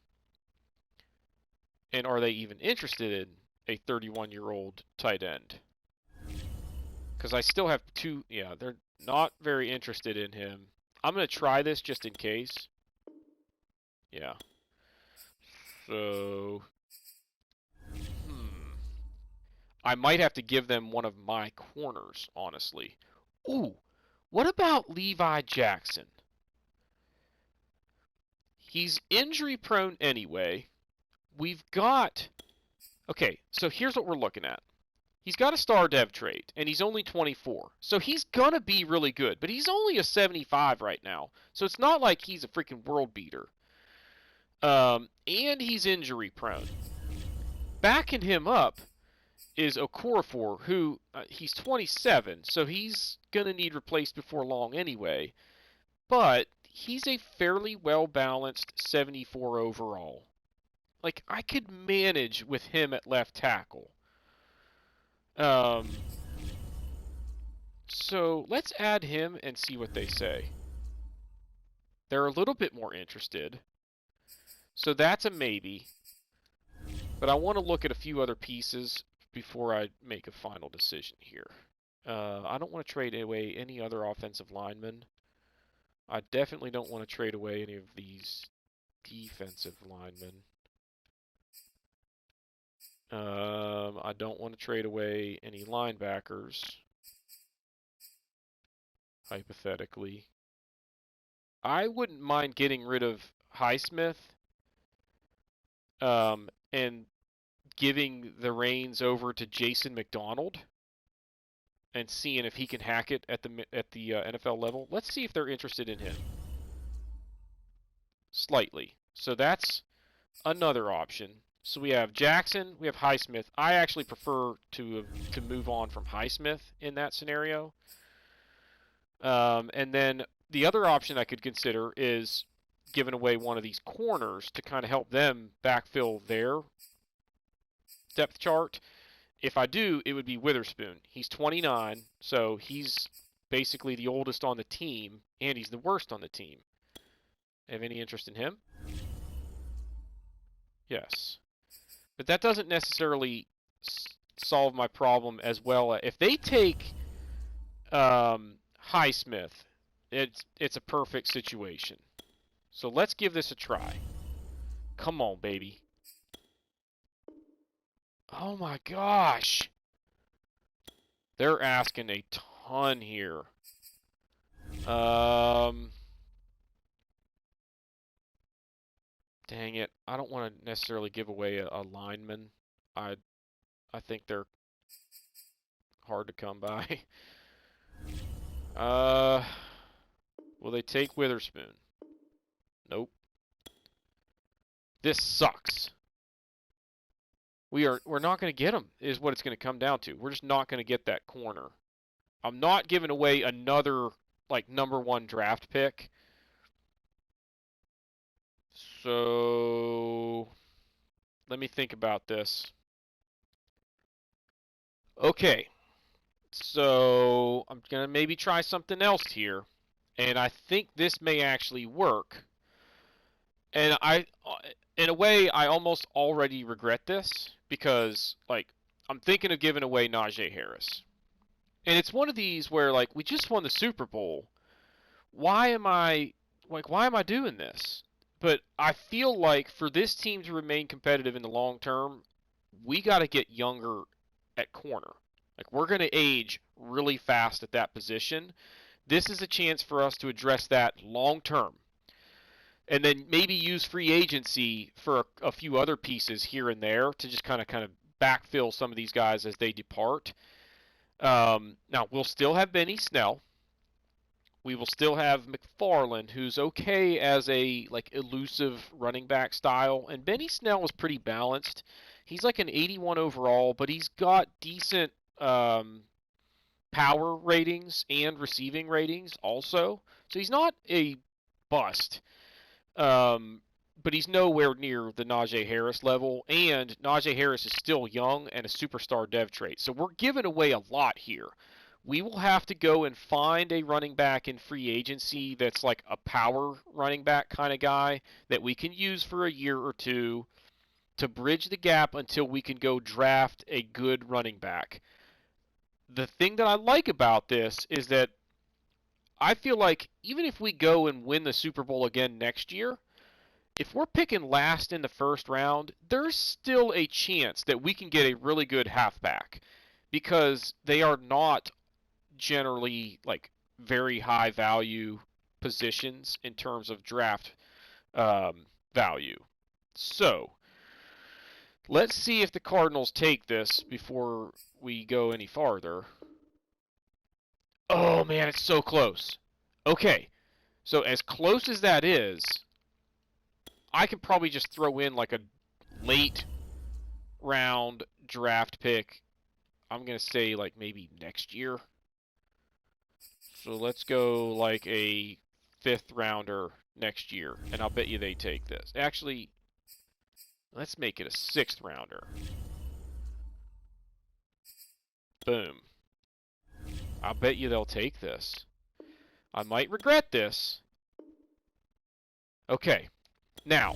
B: And are they even interested in a 31-year-old tight end? Because I still have 2. Yeah, they're not very interested in him. I'm going to try this just in case. Yeah. So I might have to give them one of my corners, honestly. Ooh, what about Levi Jackson? He's injury prone anyway. We've got... Okay, so here's what we're looking at. He's got a star dev trait, and he's only 24. So he's going to be really good, but he's only a 75 right now. So it's not like he's a freaking world beater. And he's injury prone. Backing him up is Okorafor, who he's 27, so he's going to need replaced before long anyway. But he's a fairly well-balanced 74 overall. Like, I could manage with him at left tackle. So let's add him and see what they say. They're a little bit more interested. So that's a maybe. But I want to look at a few other pieces before I make a final decision here. I don't want to trade away any other offensive linemen. I definitely don't want to trade away any of these defensive linemen. I don't want to trade away any linebackers, hypothetically. I wouldn't mind getting rid of Highsmith and giving the reins over to Jason McDonald and seeing if he can hack it at the NFL level. Let's see if they're interested in him. Slightly. So that's another option. So we have Jackson, we have Highsmith. I actually prefer to move on from Highsmith in that scenario. And then the other option I could consider is giving away one of these corners to kind of help them backfill their depth chart. If I do, it would be Witherspoon. He's 29, so he's basically the oldest on the team, and he's the worst on the team. Have any interest in him? Yes. But that doesn't necessarily solve my problem as well. If they take Highsmith, it's a perfect situation. So let's give this a try. Come on, baby. Oh my gosh. They're asking a ton here. Dang it. I don't want to necessarily give away a lineman. I think they're hard to come by. Will they take Witherspoon? Nope. This sucks. We're not going to get him, is what it's going to come down to. We're just not going to get that corner. I'm not giving away another, like, #1 draft pick. So, let me think about this. Okay. So, I'm going to maybe try something else here. And I think this may actually work. And in a way, I almost already regret this because, like, I'm thinking of giving away Najee Harris. And it's one of these where, like, we just won the Super Bowl. Why am I doing this? But I feel like for this team to remain competitive in the long term, we got to get younger at corner. Like, we're going to age really fast at that position. This is a chance for us to address that long term. And then maybe use free agency for a few other pieces here and there to just kind of backfill some of these guys as they depart. Now, we'll still have Benny Snell. We will still have McFarland, who's okay as a elusive running back style. And Benny Snell is pretty balanced. He's like an 81 overall, but he's got decent power ratings and receiving ratings also. So he's not a bust. But he's nowhere near the Najee Harris level, and Najee Harris is still young and a superstar dev trait. So we're giving away a lot here. We will have to go and find a running back in free agency that's like a power running back kind of guy that we can use for a year or two to bridge the gap until we can go draft a good running back. The thing that I like about this is that I feel like even if we go and win the Super Bowl again next year, if we're picking last in the first round, there's still a chance that we can get a really good halfback because they are not generally like very high value positions in terms of draft value. So let's see if the Cardinals take this before we go any farther. Oh man, it's so close. Okay, so as close as that is, I could probably just throw in like a late round draft pick. I'm going to say like maybe next year. So let's go like a 5th rounder next year, and I'll bet you they take this. Actually, let's make it a 6th rounder. Boom. I'll bet you they'll take this. I might regret this. Okay. Now,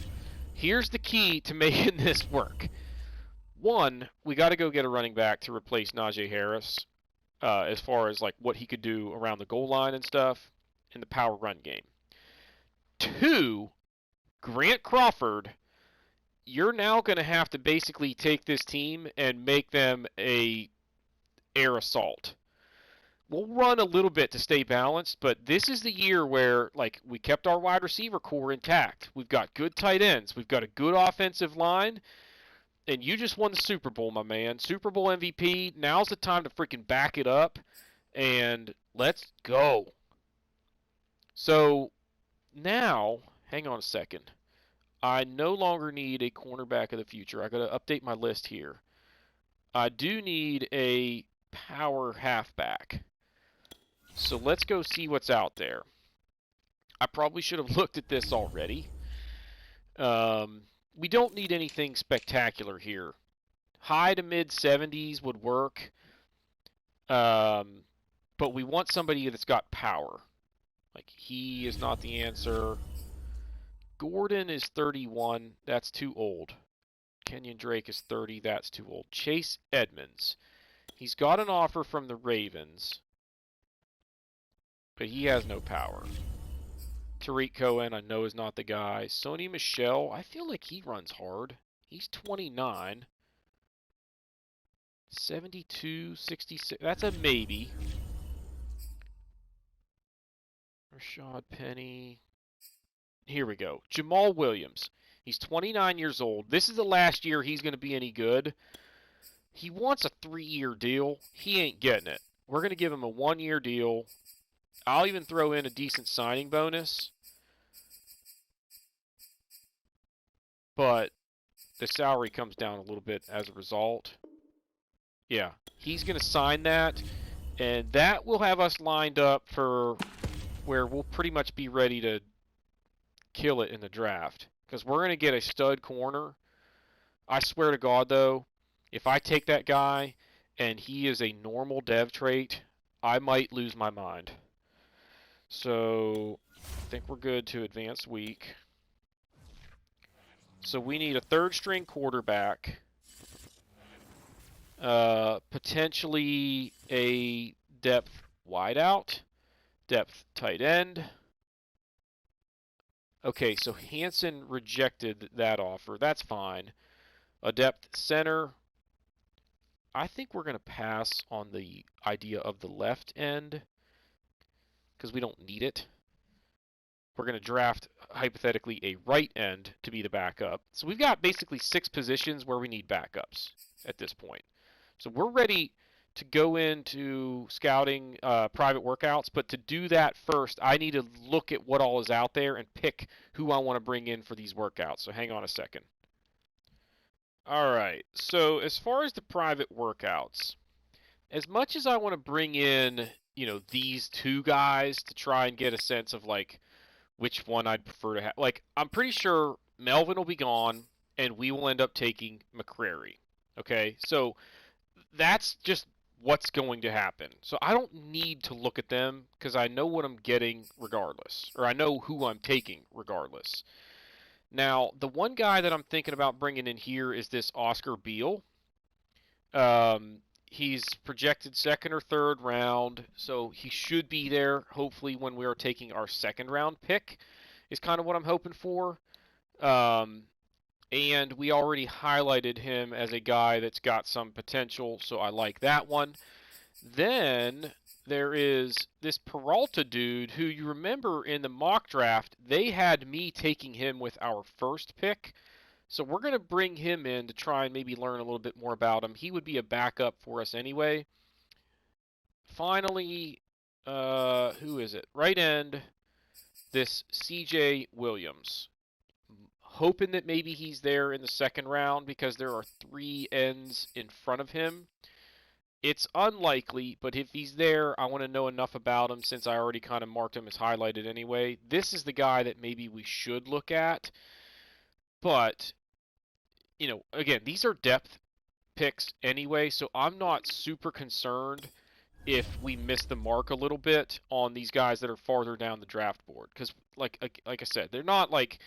B: here's the key to making this work. One, we got to go get a running back to replace Najee Harris as far as like what he could do around the goal line and stuff in the power run game. 2, Grant Crawford, you're now going to have to basically take this team and make them a air assault. We'll run a little bit to stay balanced, but this is the year where like we kept our wide receiver core intact. We've got good tight ends. We've got a good offensive line. And you just won the Super Bowl, my man. Super Bowl MVP. Now's the time to freaking back it up. And let's go. So now, hang on a second. I no longer need a cornerback of the future. I got to update my list here. I do need a power halfback. So let's go see what's out there. I probably should have looked at this already. We don't need anything spectacular here. High to mid 70s would work. But we want somebody that's got power. Like, he is not the answer. Gordon is 31. That's too old. Kenyon Drake is 30. That's too old. Chase Edmonds. He's got an offer from the Ravens. But he has no power. Tariq Cohen, I know, is not the guy. Sony Michel, I feel like he runs hard. He's 29. 72, 66. That's a maybe. Rashad Penny. Here we go. Jamal Williams. He's 29 years old. This is the last year he's going to be any good. He wants a 3-year deal. He ain't getting it. We're going to give him a 1-year deal. I'll even throw in a decent signing bonus. But the salary comes down a little bit as a result. Yeah, he's going to sign that. And that will have us lined up for where we'll pretty much be ready to kill it in the draft. Because we're going to get a stud corner. I swear to God, though, if I take that guy and he is a normal dev trait, I might lose my mind. So I think we're good to advance week. So we need a 3rd-string quarterback. Potentially a depth wideout. Depth tight end. Okay, so Hansen rejected that offer. That's fine. A depth center. I think we're going to pass on the idea of the left end because we don't need it. We're going to draft, hypothetically, a right end to be the backup. So we've got basically 6 positions where we need backups at this point. So we're ready to go into scouting private workouts, but to do that first, I need to look at what all is out there and pick who I want to bring in for these workouts. So hang on a second. All right, so as far as the private workouts, as much as I want to bring in, these 2 guys to try and get a sense of, like, which one I'd prefer to have. Like, I'm pretty sure Melvin will be gone, and we will end up taking McCrary. Okay? So that's just what's going to happen. So I don't need to look at them because I know what I'm getting regardless. Or I know who I'm taking regardless. Now, the one guy that I'm thinking about bringing in here is this Oscar Beale. He's projected 2nd or 3rd round, so he should be there hopefully when we are taking our 2nd round pick is kind of what I'm hoping for. And we already highlighted him as a guy that's got some potential, so I like that one. Then there is this Peralta dude who, you remember in the mock draft, they had me taking him with our first pick. So we're going to bring him in to try and maybe learn a little bit more about him. He would be a backup for us anyway. Finally, who is it? Right end, this CJ Williams. Hoping that maybe he's there in the second round because there are 3 ends in front of him. It's unlikely, but if he's there, I want to know enough about him since I already kind of marked him as highlighted anyway. This is the guy that maybe we should look at. But, you know, again, these are depth picks anyway, so I'm not super concerned if we miss the mark a little bit on these guys that are farther down the draft board. Because, like I said, they're not like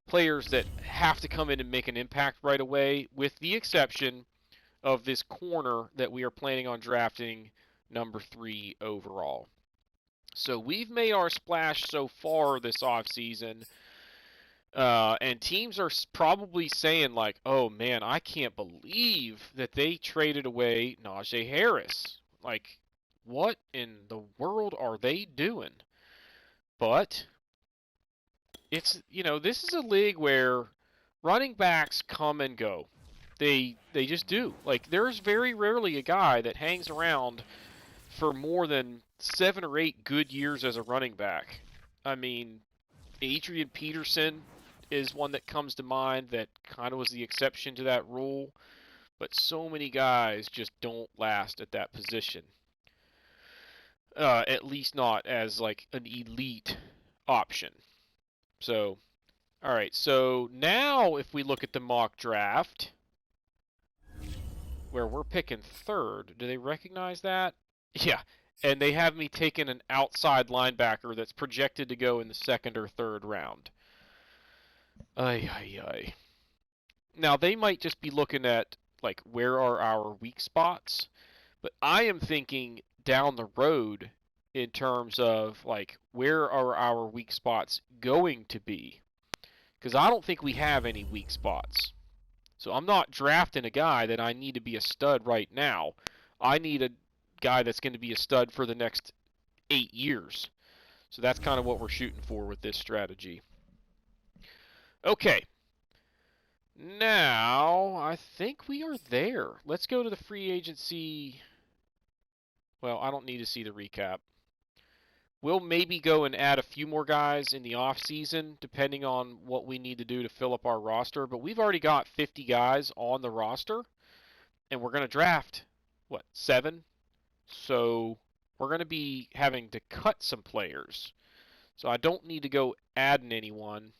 B: players that have to come in and make an impact right away, with the exception of this corner that we are planning on drafting number 3 overall. So we've made our splash so far this offseason, and teams are probably saying like, oh man, I can't believe that they traded away Najee Harris. Like, what in the world are they doing? But it's, you know, this is a league where running backs come and go. They just do. Like, there's very rarely a guy that hangs around for more than 7 or 8 good years as a running back. I mean, Adrian Peterson is one that comes to mind that kind of was the exception to that rule. But so many guys just don't last at that position. At least not as like an elite option. So, all right. So now if we look at the mock draft, where we're picking 3rd, do they recognize that? Yeah. And they have me taking an outside linebacker that's projected to go in the 2nd or 3rd round. Ay, ay, ay. Now, they might just be looking at, like, where are our weak spots? But I am thinking down the road in terms of, like, where are our weak spots going to be? Because I don't think we have any weak spots. So I'm not drafting a guy that I need to be a stud right now. I need a guy that's going to be a stud for the next 8 years. So that's kind of what we're shooting for with this strategy. Okay. Now, I think we are there. Let's go to the free agency. Well, I don't need to see the recap. We'll maybe go and add a few more guys in the offseason, depending on what we need to do to fill up our roster. But we've already got 50 guys on the roster, and we're going to draft, 7? So we're going to be having to cut some players. So I don't need to go adding anyone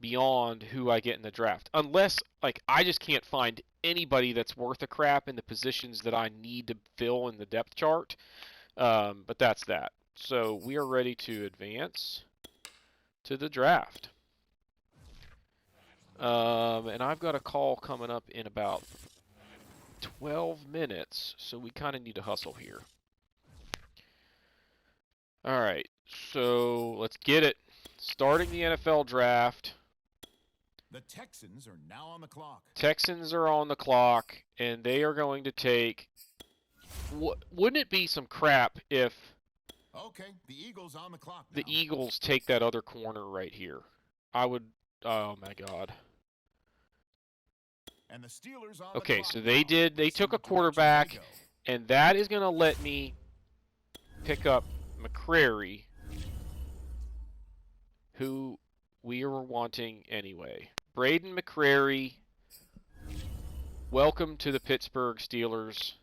B: beyond who I get in the draft. Unless, like, I just can't find anybody that's worth a crap in the positions that I need to fill in the depth chart. But that's that. So we are ready to advance to the draft. And I've got a call coming up in about 12 minutes, so we kind of need to hustle here. All right, so let's get it. Starting the NFL draft.
C: The Texans are now on the clock.
B: Texans are on the clock, and they are going to take... Wouldn't it be some crap if...
C: Okay, the Eagles on the clock now.
B: The Eagles take that other corner right here? I would... Oh, my God.
C: And the Steelers on
B: Okay,
C: the clock
B: so they
C: now.
B: did. They took a quarterback, and that is going to let me pick up McCrary, who we were wanting anyway. Braden McCrary, welcome to the Pittsburgh Steelers.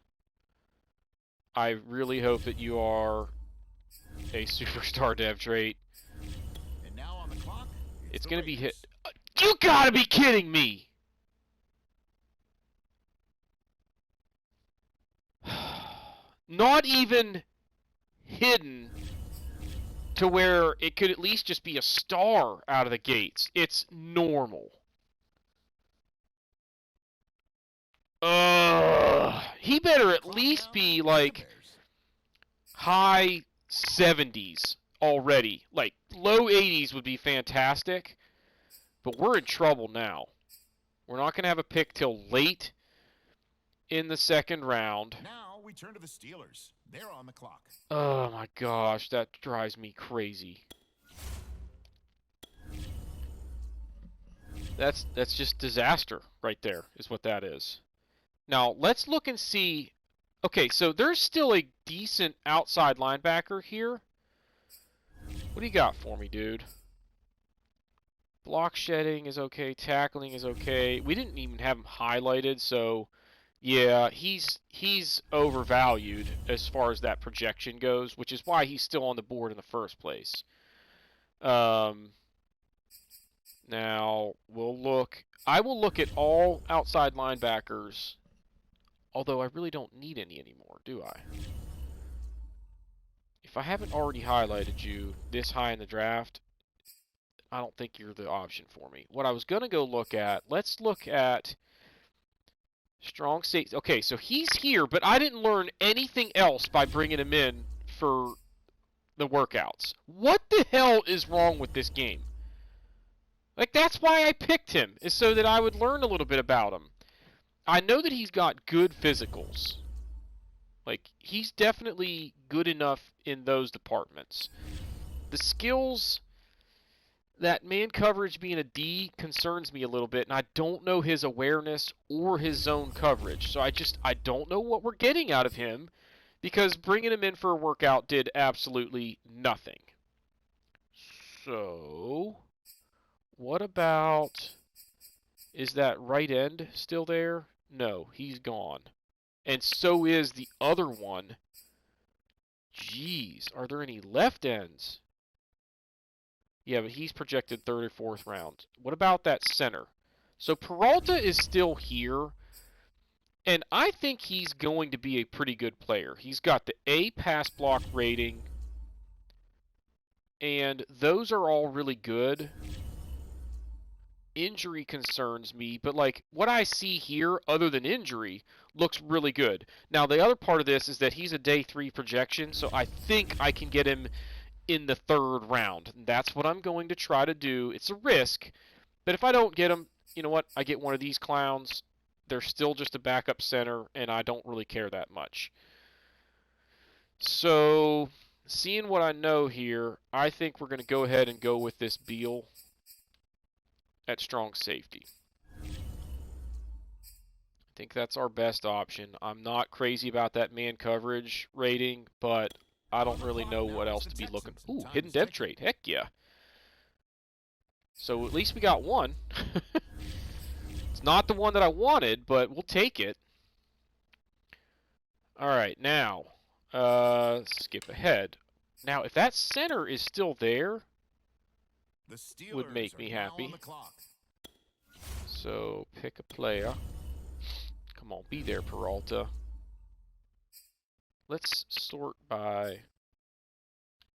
B: I really hope that you are a superstar dev trait.
C: And now on the clock,
B: It's
C: the
B: going to be hit.
C: Raiders.
B: You gotta be kidding me! Not even hidden to where it could at least just be a star out of the gates. It's normal. He better at least be like high 70s already. Like low 80s would be fantastic. But we're in trouble now. We're not going to have a pick till late in the second round.
C: Now we turn to the Steelers. They're on the clock.
B: Oh my gosh, that drives me crazy. That's just disaster right there, is what that is. Now, let's look and see. Okay, so there's still a decent outside linebacker here. What do you got for me, dude? Block shedding is okay. Tackling is okay. We didn't even have him highlighted, so yeah, he's overvalued as far as that projection goes, which is why he's still on the board in the first place. Now, I will look at all outside linebackers, although I really don't need any anymore, do I? If I haven't already highlighted you this high in the draft, I don't think you're the option for me. What I was going to go look at, let's look at strong safety. Okay, so he's here, but I didn't learn anything else by bringing him in for the workouts. What the hell is wrong with this game? Like, that's why I picked him, is so that I would learn a little bit about him. I know that he's got good physicals. Like, he's definitely good enough in those departments. The skills, that man coverage being a D concerns me a little bit, and I don't know his awareness or his zone coverage. So I don't know what we're getting out of him, because bringing him in for a workout did absolutely nothing. So, what about, is that right end still there? No, he's gone. And so is the other one. Jeez, are there any left ends? Yeah, but he's projected third or fourth round. What about that center? So Peralta is still here, and I think he's going to be a pretty good player. He's got the A pass block rating, and those are all really good. Injury concerns me, but like what I see here, other than injury, looks really good. Now, the other part of this is that he's a day 3 projection, so I think I can get him in the third round. That's what I'm going to try to do. It's a risk, but if I don't get him, you know what? I get one of these clowns. They're still just a backup center, and I don't really care that much. So, seeing what I know here, I think we're going to go ahead and go with this Beale at strong safety. I think that's our best option. I'm not crazy about that man coverage rating, but I don't really know what else to be looking. Ooh, hidden dev trait. Heck yeah. So at least we got one. It's not the one that I wanted, but we'll take it. All right, now, skip ahead. Now, if that center is still there,
C: The Steelers
B: would make me
C: are now
B: happy.
C: on the clock.
B: So pick a player. Come on, be there, Peralta. Let's sort by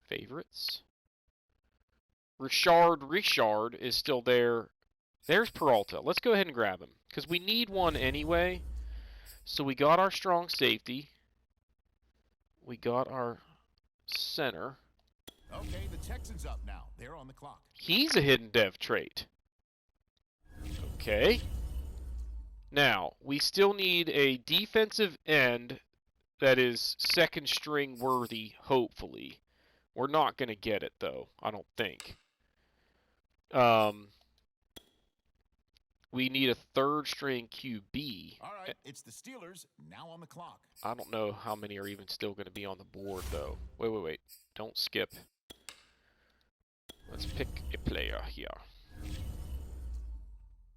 B: favorites. Richard is still there. There's Peralta. Let's go ahead and grab him, because we need one anyway. So we got our strong safety. We got our center.
C: Okay, the Texans up now. They're on the clock.
B: He's a hidden dev trait. Okay. Now, we still need a defensive end that is second string worthy, hopefully. We're not going to get it, though, I don't think. We need a third string QB.
C: All right, it's the Steelers now on the clock.
B: I don't know how many are even still going to be on the board, though. Wait. Don't skip. Let's pick a player here.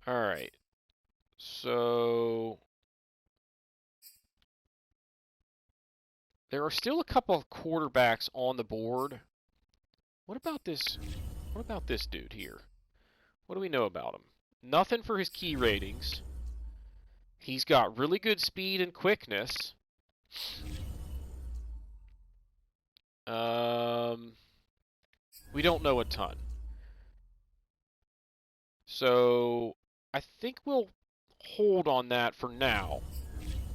B: All right. So there are still a couple of quarterbacks on the board. What about this? What about this dude here? What do we know about him? Nothing for his key ratings. He's got really good speed and quickness. We don't know a ton. So I think we'll hold on that for now.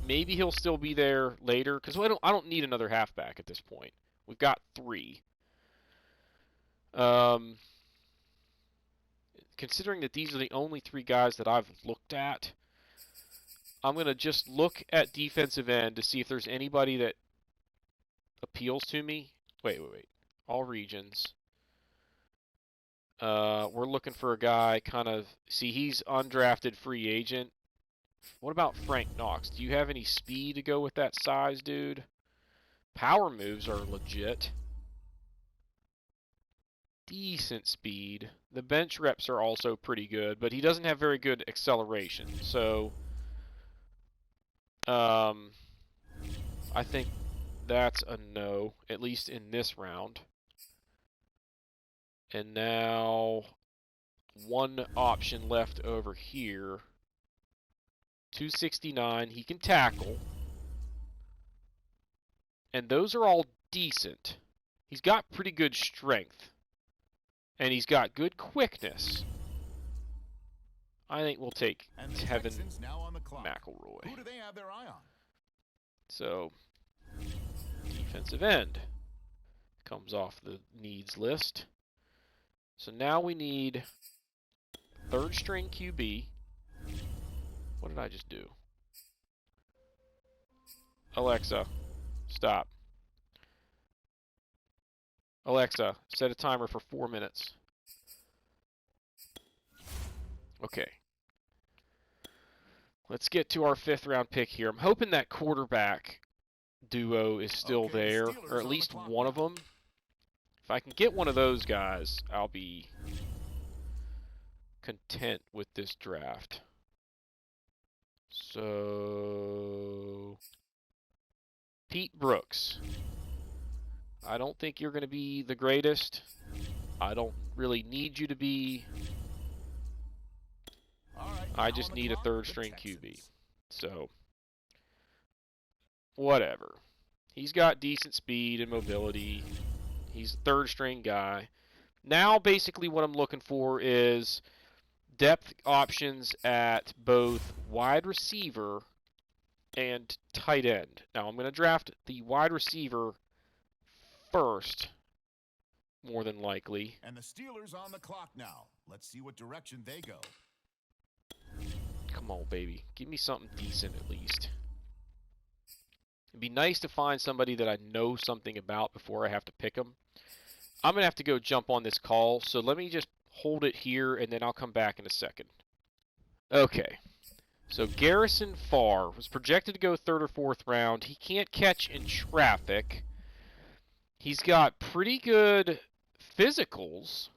B: Maybe he'll still be there later, because I don't need another halfback at this point. We've got 3. considering that these are the only 3 guys that I've looked at, I'm going to just look at defensive end to see if there's anybody that appeals to me. Wait. All regions. We're looking for a guy kind of... See, he's undrafted free agent. What about Frank Knox? Do you have any speed to go with that size, dude? Power moves are legit. Decent speed. The bench reps are also pretty good, but he doesn't have very good acceleration. So, I think that's a no, at least in this round. And now, one option left over here. 269, he can tackle. And those are all decent. He's got pretty good strength. And he's got good quickness. I think we'll take Tevin McElroy.
C: Who do they have their eye on?
B: So, defensive end comes off the needs list. So now we need 3rd string QB. What did I just do? Alexa, stop. Alexa, set a timer for 4 minutes. Okay. Let's get to our 5th round pick here. I'm hoping that quarterback duo is still there, or at least one of them. If I can get one of those guys, I'll be content with this draft. So, Pete Brooks. I don't think you're going to be the greatest. I don't really need you to be. I just need a 3rd string QB. So, whatever. He's got decent speed and mobility. He's a 3rd string guy. Now, basically what I'm looking for is depth options at both wide receiver and tight end. Now, I'm going to draft the wide receiver first, more than likely.
C: And the Steelers on the clock now. Let's see what direction they go.
B: Come on, baby. Give me something decent at least. It'd be nice to find somebody that I know something about before I have to pick them. I'm going to have to go jump on this call, so let me just hold it here, and then I'll come back in a second. Okay. So Garrison Farr was projected to go 3rd or 4th round. He can't catch in traffic. He's got pretty good physicals.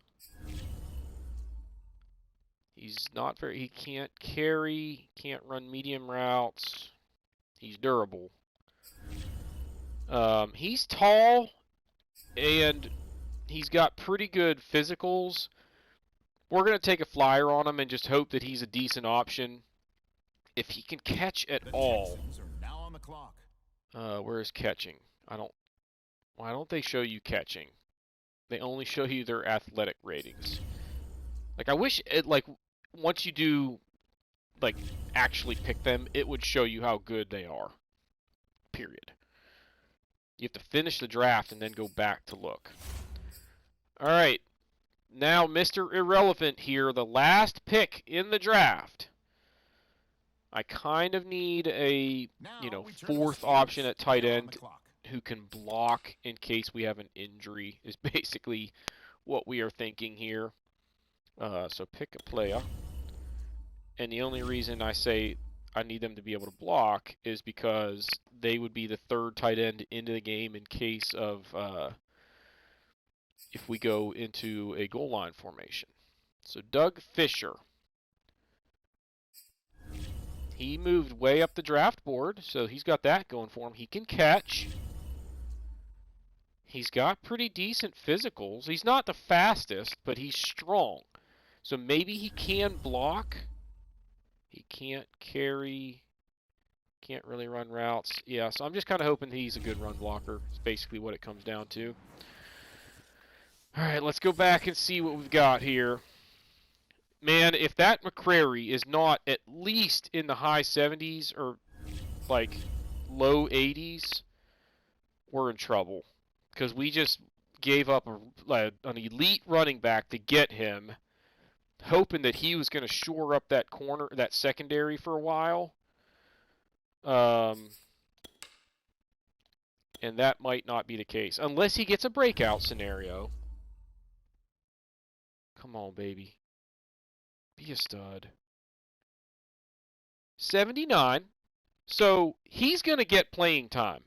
B: He's not very... He can't carry, can't run medium routes. He's durable. He's tall, and he's got pretty good physicals. We're going to take a flyer on him and just hope that he's a decent option. If he can catch at all.
C: Texans are now on the clock.
B: Where is catching? Why don't they show you catching? They only show you their athletic ratings. Like, I wish it, like, once you do, like, actually pick them, it would show you how good they are. Period. You have to finish the draft and then go back to look. Alright. Now, Mr. Irrelevant here, the last pick in the draft. I kind of need a, 4th option at tight end who can block in case we have an injury, is basically what we are thinking here. So pick a player. And the only reason I say I need them to be able to block is because they would be the 3rd tight end into the game in case of if we go into a goal line formation. So Doug Fisher. He moved way up the draft board, so he's got that going for him. He can catch. He's got pretty decent physicals. He's not the fastest, but he's strong. So maybe he can block. He can't carry. Can't really run routes. Yeah, so I'm just kind of hoping he's a good run blocker. It's basically what it comes down to. All right, let's go back and see what we've got here. Man, if that McCrary is not at least in the high 70s or like low 80s, we're in trouble. Because we just gave up an elite running back to get him hoping that he was going to shore up that corner, that secondary for a while. And that might not be the case. Unless he gets a breakout scenario. Come on, baby. Be a stud. 79. So he's going to get playing time.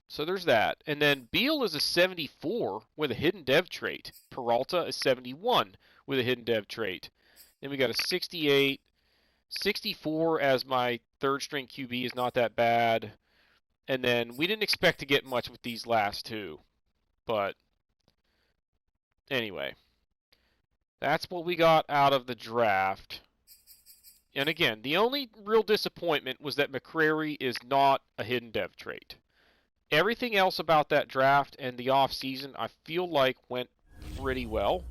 B: So there's that. And then Beale is a 74 with a hidden dev trait. Peralta is 71 with a hidden dev trait. Then we got a 68. 64 as my third string QB is not that bad. And then we didn't expect to get much with these last two. But anyway, that's what we got out of the draft. And again, the only real disappointment was that McCrary is not a hidden dev trait. Everything else about that draft and the offseason, I feel like went pretty well.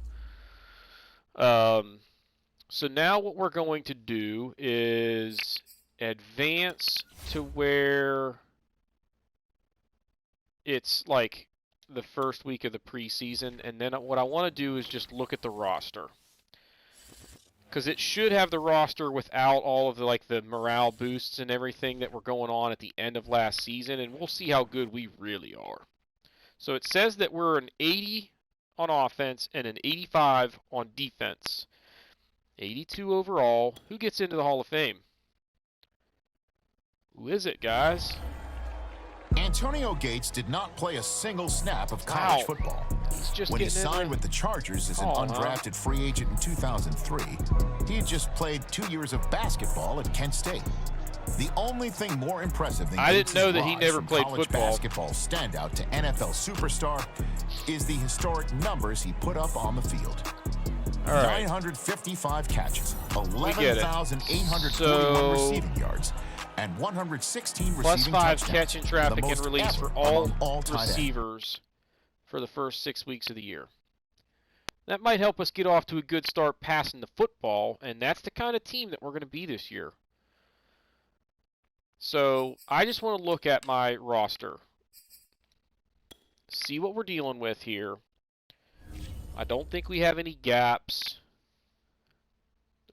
B: So now what we're going to do is advance to where it's like the first week of the preseason, and then what I want to do is just look at the roster. Because it should have the roster without all of the morale boosts and everything that were going on at the end of last season, and we'll see how good we really are. So it says that we're an 80 on offense and an 85 on defense. 82 overall. Who gets into the Hall of Fame? Who is it, guys?
C: Antonio Gates did not play a single snap of college football.
B: He's just
C: when he
B: getting
C: signed with the Chargers as an undrafted free agent in 2003, he had just played 2 years of basketball at Kent State. The only thing more impressive than
B: I didn't
C: Gates'
B: know that he
C: rise
B: never
C: from
B: played
C: college
B: football.
C: basketball standout to NFL superstar is the historic numbers he put up on the field.
B: All right.
C: 955 catches, 11,841 receiving yards, and 116
B: plus
C: receiving
B: 5
C: touchdowns.
B: catch and traffic and release for all
C: tight
B: receivers for the first 6 weeks of the year. That might help us get off to a good start passing the football, and that's the kind of team that we're going to be this year. So I just want to look at my roster, see what we're dealing with here. I don't think we have any gaps.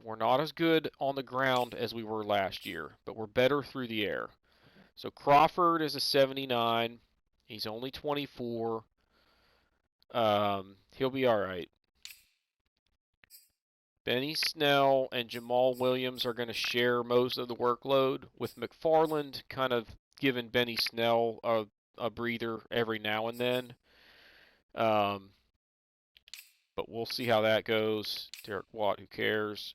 B: We're not as good on the ground as we were last year, but we're better through the air. So Crawford is a 79. He's only 24. He'll be all right. Benny Snell and Jamal Williams are going to share most of the workload, with McFarland kind of giving Benny Snell a breather every now and then. But we'll see how that goes. Derek Watt, who cares?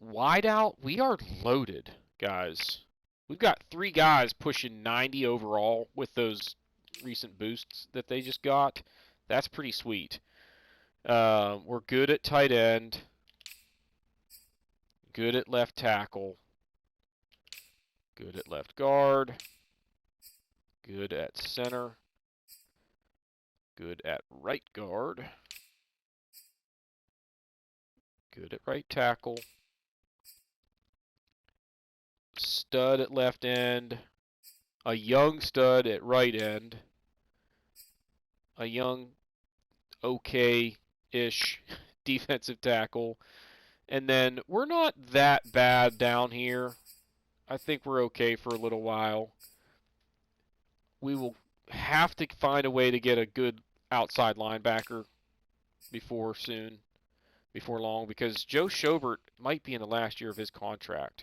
B: Wideout, we are loaded, guys. We've got 3 guys pushing 90 overall with those recent boosts that they just got. That's pretty sweet. We're good at tight end. Good at left tackle. Good at left guard. Good at center. Good at right guard. Good at right tackle. Stud at left end. A young stud at right end. A young, okay-ish defensive tackle. And then we're not that bad down here. I think we're okay for a little while. We will have to find a way to get a good outside linebacker before long, because Joe Schobert might be in the last year of his contract.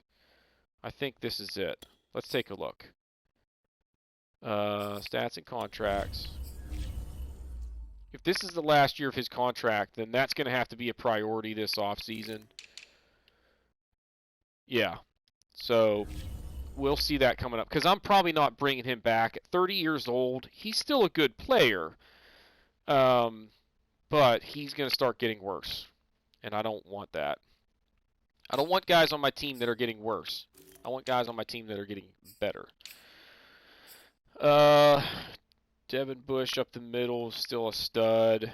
B: I think this is it. Let's take a look. Stats and contracts. If this is the last year of his contract, then that's going to have to be a priority this offseason. Yeah. So we'll see that coming up, because I'm probably not bringing him back. At 30 years old, he's still a good player, but he's going to start getting worse, and I don't want that. I don't want guys on my team that are getting worse. I want guys on my team that are getting better. Devin Bush up the middle, still a stud.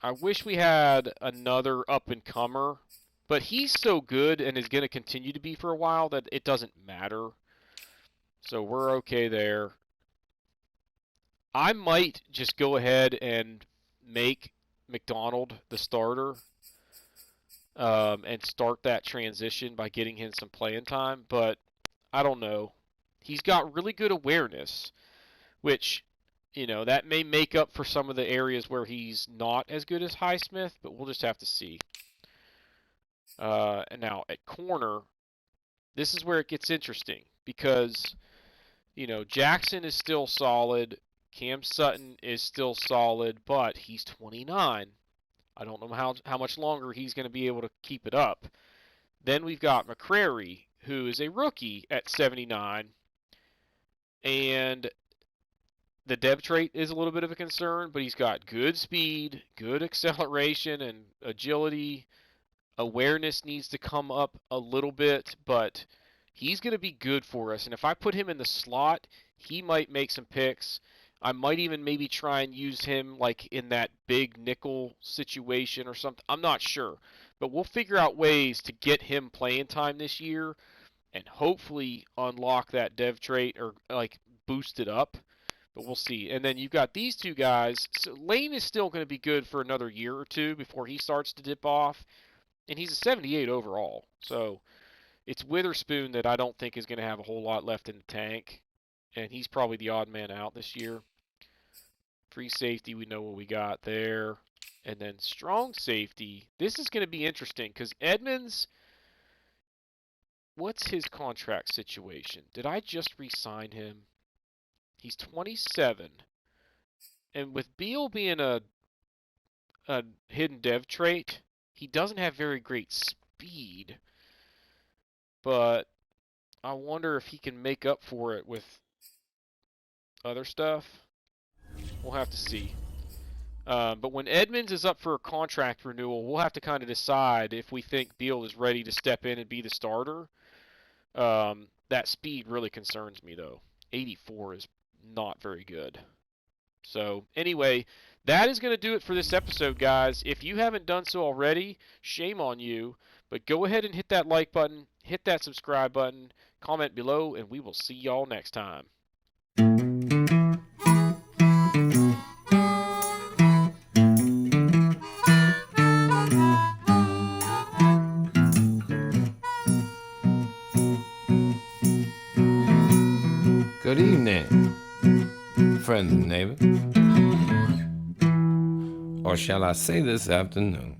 B: I wish we had another up-and-comer, but he's so good and is going to continue to be for a while that it doesn't matter. So we're okay there. I might just go ahead and make McDonald the starter and start that transition by getting him some playing time, but I don't know. He's got really good awareness, which, that may make up for some of the areas where he's not as good as Highsmith, but we'll just have to see. And now at corner, this is where it gets interesting because, Jackson is still solid. Cam Sutton is still solid, but he's 29. I don't know how much longer he's going to be able to keep it up. Then we've got McCrary, who is a rookie at 79. And the dev trait is a little bit of a concern, but he's got good speed, good acceleration, and agility. Awareness needs to come up a little bit, but he's going to be good for us. And if I put him in the slot, he might make some picks. I might even maybe try and use him like in that big nickel situation or something. I'm not sure. But we'll figure out ways to get him playing time this year and hopefully unlock that dev trait or like boost it up. But we'll see. And then you've got these two guys. So Lane is still going to be good for another year or two before he starts to dip off. And he's a 78 overall. So it's Witherspoon that I don't think is going to have a whole lot left in the tank. And he's probably the odd man out this year. Free safety, we know what we got there. And then strong safety. This is going to be interesting because Edmonds, what's his contract situation? Did I just re-sign him? He's 27. And with Beale being a hidden dev trait, he doesn't have very great speed. But I wonder if he can make up for it with other stuff. We'll have to see. But when Edmonds is up for a contract renewal, we'll have to kind of decide if we think Beale is ready to step in and be the starter. That speed really concerns me, though. 84 is not very good. So, anyway, that is going to do it for this episode, guys. If you haven't done so already, shame on you. But go ahead and hit that like button, hit that subscribe button, comment below, and we will see y'all next time.
A: Good evening, friends and neighbors. Or shall I say this afternoon?